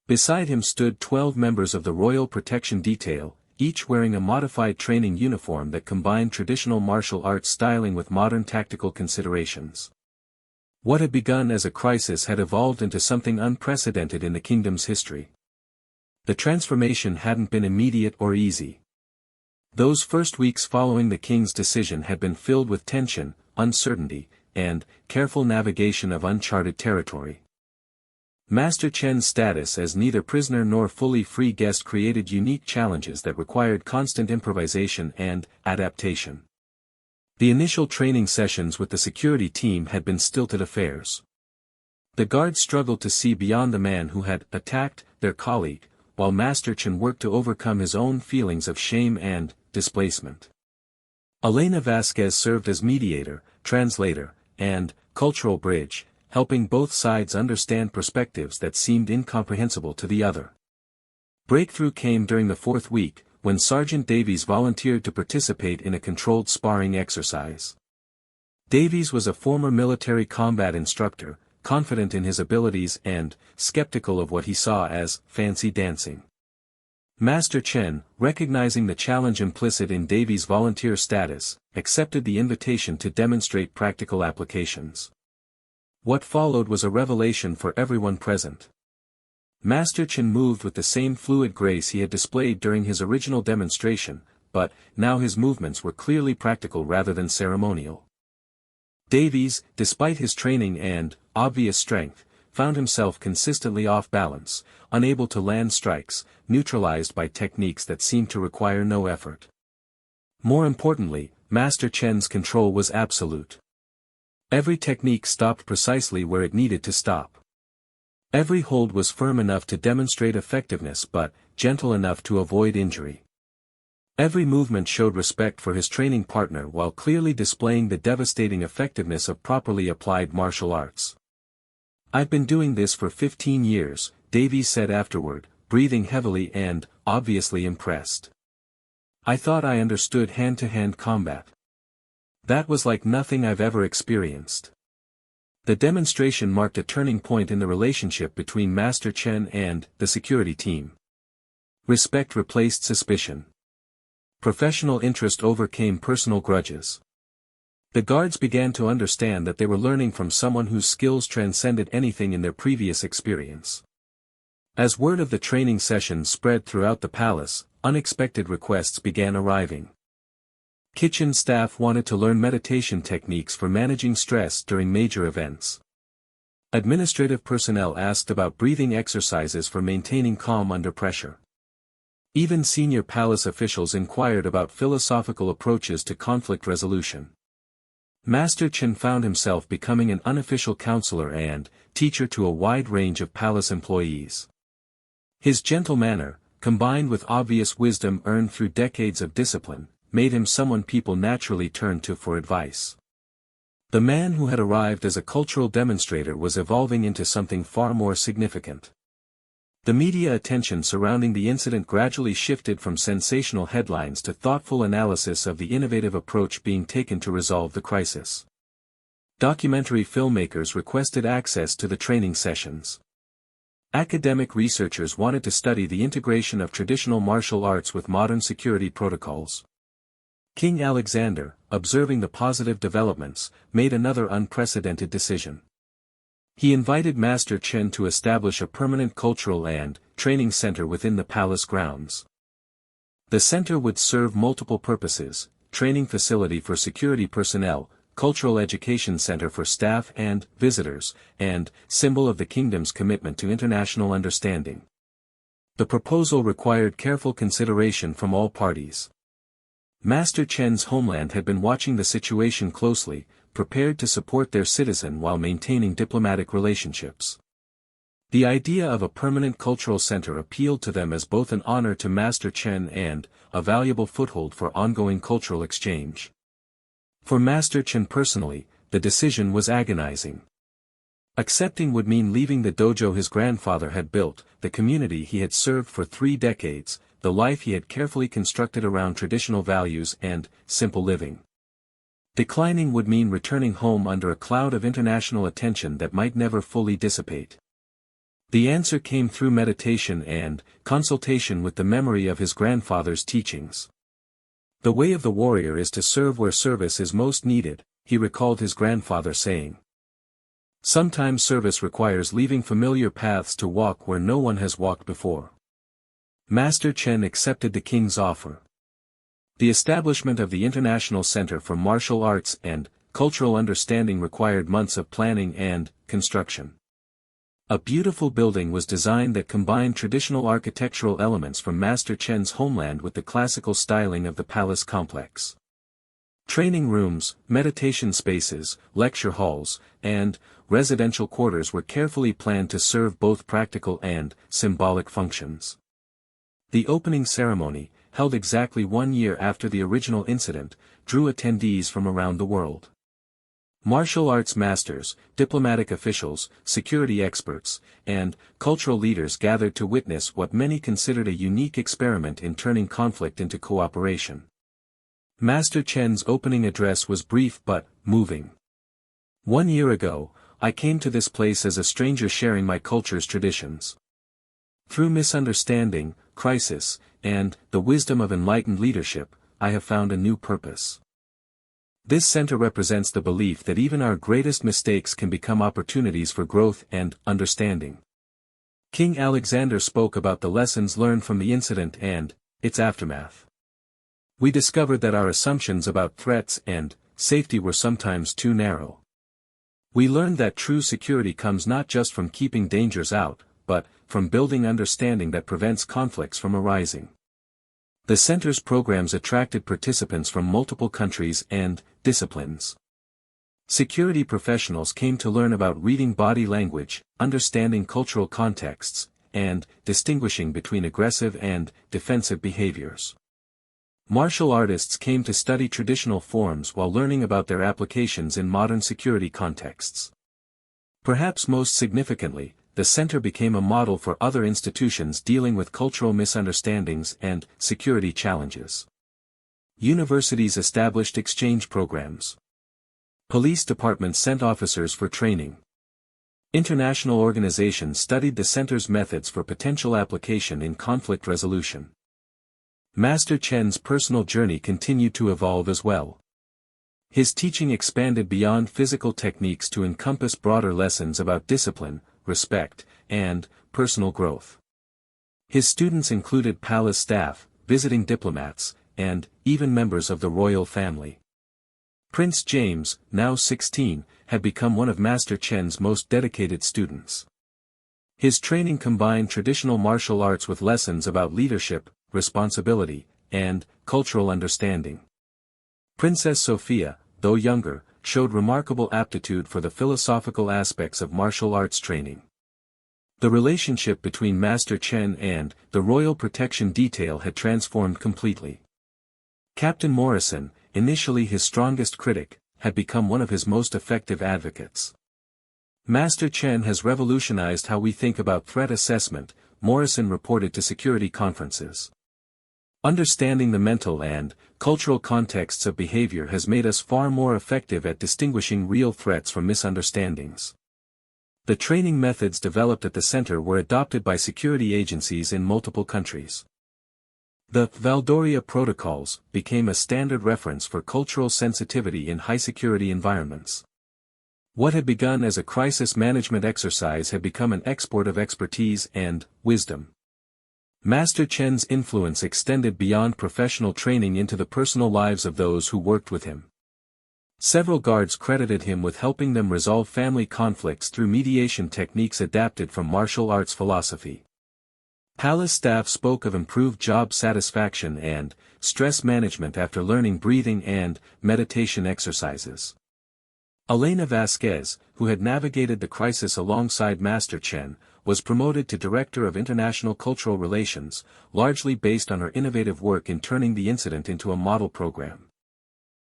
Beside him stood 12 members of the Royal Protection Detail, each wearing a modified training uniform that combined traditional martial arts styling with modern tactical considerations. What had begun as a crisis had evolved into something unprecedented in the kingdom's history. The transformation hadn't been immediate or easy. Those first weeks following the king's decision had been filled with tension, uncertainty, and careful navigation of uncharted territory. Master Chen's status as neither prisoner nor fully free guest created unique challenges that required constant improvisation and adaptation. The initial training sessions with the security team had been stilted affairs. The guards struggled to see beyond the man who had attacked their colleague, while Master Chen worked to overcome his own feelings of shame and displacement. Elena Vasquez served as mediator, translator, and cultural bridge, helping both sides understand perspectives that seemed incomprehensible to the other. Breakthrough came during the 4th week, when Sergeant Davies volunteered to participate in a controlled sparring exercise. Davies was a former military combat instructor, confident in his abilities and skeptical of what he saw as fancy dancing. Master Chen, recognizing the challenge implicit in Davies' volunteer status, accepted the invitation to demonstrate practical applications. What followed was a revelation for everyone present. Master Chen moved with the same fluid grace he had displayed during his original demonstration, but now his movements were clearly practical rather than ceremonial. Davies, despite his training and obvious strength, found himself consistently off balance, unable to land strikes, neutralized by techniques that seemed to require no effort. More importantly, Master Chen's control was absolute. Every technique stopped precisely where it needed to stop. Every hold was firm enough to demonstrate effectiveness but gentle enough to avoid injury. Every movement showed respect for his training partner while clearly displaying the devastating effectiveness of properly applied martial arts. "I've been doing this for 15 years, Davies said afterward, breathing heavily and, obviously impressed. "I thought I understood hand-to-hand combat. That was like nothing I've ever experienced." The demonstration marked a turning point in the relationship between Master Chen and the security team. Respect replaced suspicion. Professional interest overcame personal grudges. The guards began to understand that they were learning from someone whose skills transcended anything in their previous experience. As word of the training sessions spread throughout the palace, unexpected requests began arriving. Kitchen staff wanted to learn meditation techniques for managing stress during major events. Administrative personnel asked about breathing exercises for maintaining calm under pressure. Even senior palace officials inquired about philosophical approaches to conflict resolution. Master Chen found himself becoming an unofficial counselor and teacher to a wide range of palace employees. His gentle manner, combined with obvious wisdom earned through decades of discipline, made him someone people naturally turned to for advice. The man who had arrived as a cultural demonstrator was evolving into something far more significant. The media attention surrounding the incident gradually shifted from sensational headlines to thoughtful analysis of the innovative approach being taken to resolve the crisis. Documentary filmmakers requested access to the training sessions. Academic researchers wanted to study the integration of traditional martial arts with modern security protocols. King Alexander, observing the positive developments, made another unprecedented decision. He invited Master Chen to establish a permanent cultural and training center within the palace grounds. The center would serve multiple purposes: training facility for security personnel, cultural education center for staff and visitors, and symbol of the kingdom's commitment to international understanding. The proposal required careful consideration from all parties. Master Chen's homeland had been watching the situation closely, prepared to support their citizen while maintaining diplomatic relationships. The idea of a permanent cultural center appealed to them as both an honor to Master Chen and a valuable foothold for ongoing cultural exchange. For Master Chen personally, the decision was agonizing. Accepting would mean leaving the dojo his grandfather had built, the community he had served for 3 decades, the life he had carefully constructed around traditional values and simple living. Declining would mean returning home under a cloud of international attention that might never fully dissipate. The answer came through meditation and consultation with the memory of his grandfather's teachings. "The way of the warrior is to serve where service is most needed," he recalled his grandfather saying. Sometimes service requires leaving familiar paths to walk where no one has walked before. Master Chen accepted the king's offer. The establishment of the International Center for Martial Arts and Cultural Understanding required months of planning and construction. A beautiful building was designed that combined traditional architectural elements from Master Chen's homeland with the classical styling of the palace complex. Training rooms, meditation spaces, lecture halls, and residential quarters were carefully planned to serve both practical and symbolic functions. The opening ceremony, held exactly 1 year after the original incident, drew attendees from around the world. Martial arts masters, diplomatic officials, security experts, and cultural leaders gathered to witness what many considered a unique experiment in turning conflict into cooperation. Master Chen's opening address was brief but moving. "1 year ago, I came to this place as a stranger sharing my culture's traditions. Through misunderstanding, crisis, and the wisdom of enlightened leadership, I have found a new purpose. This center represents the belief that even our greatest mistakes can become opportunities for growth and understanding." King Alexander spoke about the lessons learned from the incident and its aftermath. "We discovered that our assumptions about threats and safety were sometimes too narrow. We learned that true security comes not just from keeping dangers out, but from building understanding that prevents conflicts from arising." The center's programs attracted participants from multiple countries and disciplines. Security professionals came to learn about reading body language, understanding cultural contexts, and distinguishing between aggressive and defensive behaviors. Martial artists came to study traditional forms while learning about their applications in modern security contexts. Perhaps most significantly, the center became a model for other institutions dealing with cultural misunderstandings and security challenges. Universities established exchange programs. Police departments sent officers for training. International organizations studied the center's methods for potential application in conflict resolution. Master Chen's personal journey continued to evolve as well. His teaching expanded beyond physical techniques to encompass broader lessons about discipline, respect, and personal growth. His students included palace staff, visiting diplomats, and even members of the royal family. Prince James, now 16, had become one of Master Chen's most dedicated students. His training combined traditional martial arts with lessons about leadership, responsibility, and cultural understanding. Princess Sophia, though younger, showed remarkable aptitude for the philosophical aspects of martial arts training. The relationship between Master Chen and the Royal Protection Detail had transformed completely. Captain Morrison, initially his strongest critic, had become one of his most effective advocates. Master Chen has revolutionized how we think about threat assessment, Morrison reported to security conferences. Understanding the mental and cultural contexts of behavior has made us far more effective at distinguishing real threats from misunderstandings. The training methods developed at the center were adopted by security agencies in multiple countries. The Valdoria Protocols became a standard reference for cultural sensitivity in high-security environments. What had begun as a crisis management exercise had become an export of expertise and wisdom. Master Chen's influence extended beyond professional training into the personal lives of those who worked with him. Several guards credited him with helping them resolve family conflicts through mediation techniques adapted from martial arts philosophy. Palace staff spoke of improved job satisfaction and stress management after learning breathing and meditation exercises. Elena Vasquez, who had navigated the crisis alongside Master Chen, was promoted to Director of International Cultural Relations, largely based on her innovative work in turning the incident into a model program.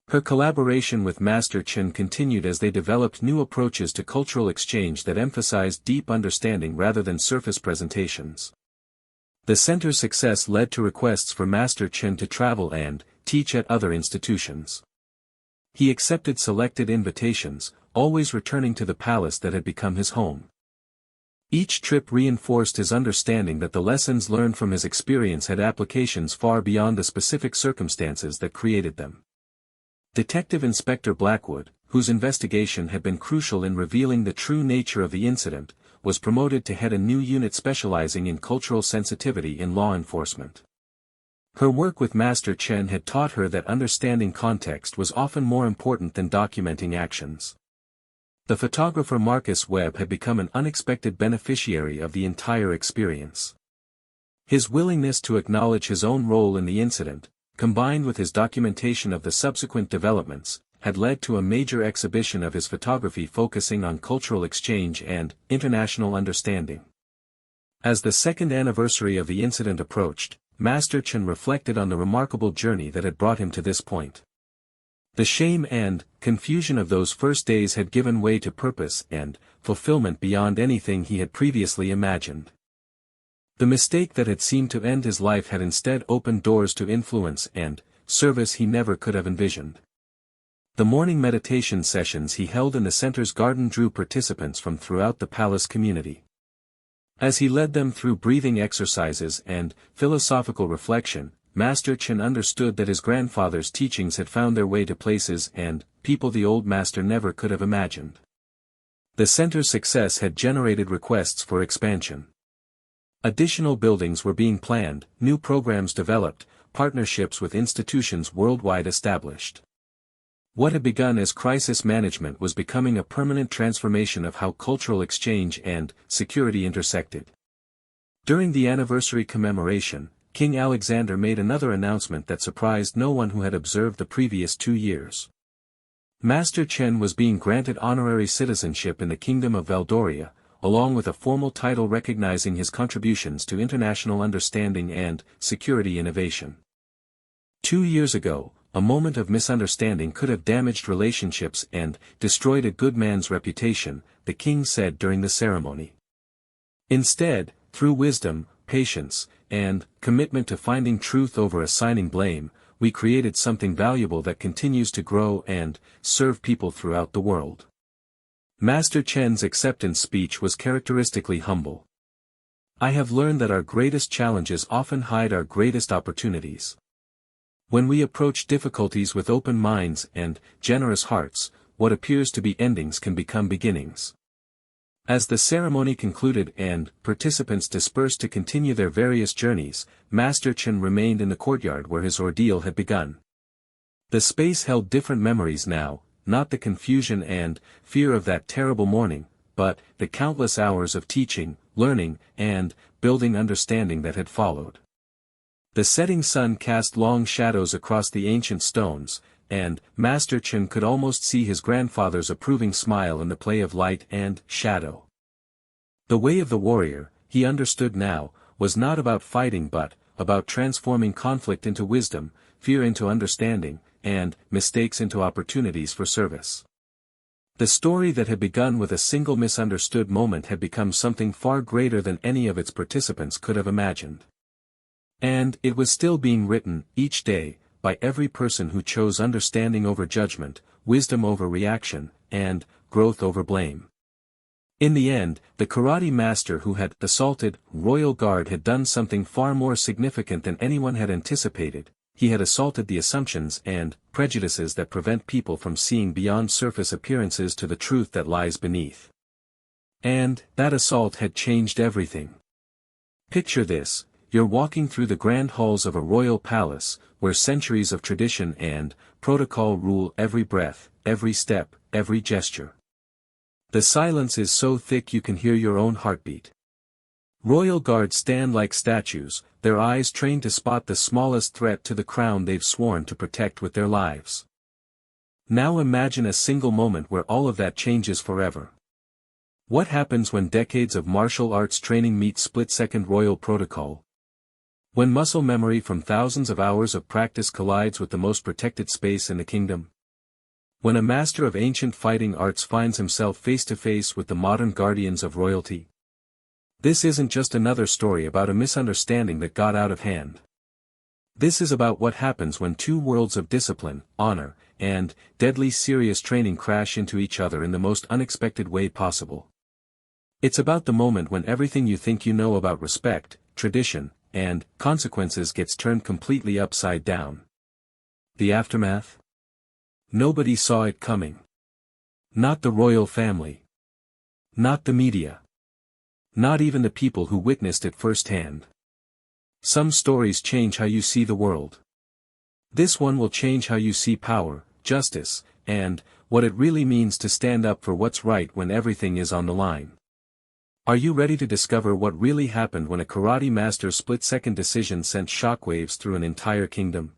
Her collaboration with Master Chen continued as they developed new approaches to cultural exchange that emphasized deep understanding rather than surface presentations. The center's success led to requests for Master Chen to travel and teach at other institutions. He accepted selected invitations, always returning to the palace that had become his home. Each trip reinforced his understanding that the lessons learned from his experience had applications far beyond the specific circumstances that created them. Detective Inspector Blackwood, whose investigation had been crucial in revealing the true nature of the incident, was promoted to head a new unit specializing in cultural sensitivity in law enforcement. Her work with Master Chen had taught her that understanding context was often more important than documenting actions. The photographer Marcus Webb had become an unexpected beneficiary of the entire experience. His willingness to acknowledge his own role in the incident, combined with his documentation of the subsequent developments, had led to a major exhibition of his photography focusing on cultural exchange and international understanding. As the second anniversary of the incident approached, Master Chen reflected on the remarkable journey that had brought him to this point. The shame and confusion of those first days had given way to purpose and fulfillment beyond anything he had previously imagined. The mistake that had seemed to end his life had instead opened doors to influence and service he never could have envisioned. The morning meditation sessions he held in the center's garden drew participants from throughout the palace community. As he led them through breathing exercises and philosophical reflection, Master Chen understood that his grandfather's teachings had found their way to places and people the old master never could have imagined. The center's success had generated requests for expansion. Additional buildings were being planned, new programs developed, partnerships with institutions worldwide established. What had begun as crisis management was becoming a permanent transformation of how cultural exchange and security intersected. During the anniversary commemoration, King Alexander made another announcement that surprised no one who had observed the previous 2 years. Master Chen was being granted honorary citizenship in the Kingdom of Valdoria, along with a formal title recognizing his contributions to international understanding and security innovation. 2 years ago, a moment of misunderstanding could have damaged relationships and destroyed a good man's reputation, the king said during the ceremony. Instead, through wisdom, patience, and commitment to finding truth over assigning blame, we created something valuable that continues to grow and serve people throughout the world. Master Chen's acceptance speech was characteristically humble. I have learned that our greatest challenges often hide our greatest opportunities. When we approach difficulties with open minds and generous hearts, what appears to be endings can become beginnings. As the ceremony concluded and participants dispersed to continue their various journeys, Master Chen remained in the courtyard where his ordeal had begun. The space held different memories now, not the confusion and fear of that terrible morning, but the countless hours of teaching, learning, and building understanding that had followed. The setting sun cast long shadows across the ancient stones, and Master Chen could almost see his grandfather's approving smile in the play of light and shadow. The way of the warrior, he understood now, was not about fighting but about transforming conflict into wisdom, fear into understanding, and mistakes into opportunities for service. The story that had begun with a single misunderstood moment had become something far greater than any of its participants could have imagined. And it was still being written, each day, by every person who chose understanding over judgment, wisdom over reaction, and growth over blame. In the end, the karate master who had assaulted royal guard had done something far more significant than anyone had anticipated. He had assaulted the assumptions and prejudices that prevent people from seeing beyond surface appearances to the truth that lies beneath. And that assault had changed everything. Picture this. You're walking through the grand halls of a royal palace, where centuries of tradition and protocol rule every breath, every step, every gesture. The silence is so thick you can hear your own heartbeat. Royal guards stand like statues, their eyes trained to spot the smallest threat to the crown they've sworn to protect with their lives. Now imagine a single moment where all of that changes forever. What happens when decades of martial arts training meet split-second royal protocol? When muscle memory from thousands of hours of practice collides with the most protected space in the kingdom? When a master of ancient fighting arts finds himself face-to-face with the modern guardians of royalty? This isn't just another story about a misunderstanding that got out of hand. This is about what happens when two worlds of discipline, honor, and deadly serious training crash into each other in the most unexpected way possible. It's about the moment when everything you think you know about respect, tradition, and consequences gets turned completely upside down. The aftermath? Nobody saw it coming. Not the royal family. Not the media. Not even the people who witnessed it firsthand. Some stories change how you see the world. This one will change how you see power, justice, and what it really means to stand up for what's right when everything is on the line. Are you ready to discover what really happened when a karate master's split-second decision sent shockwaves through an entire kingdom?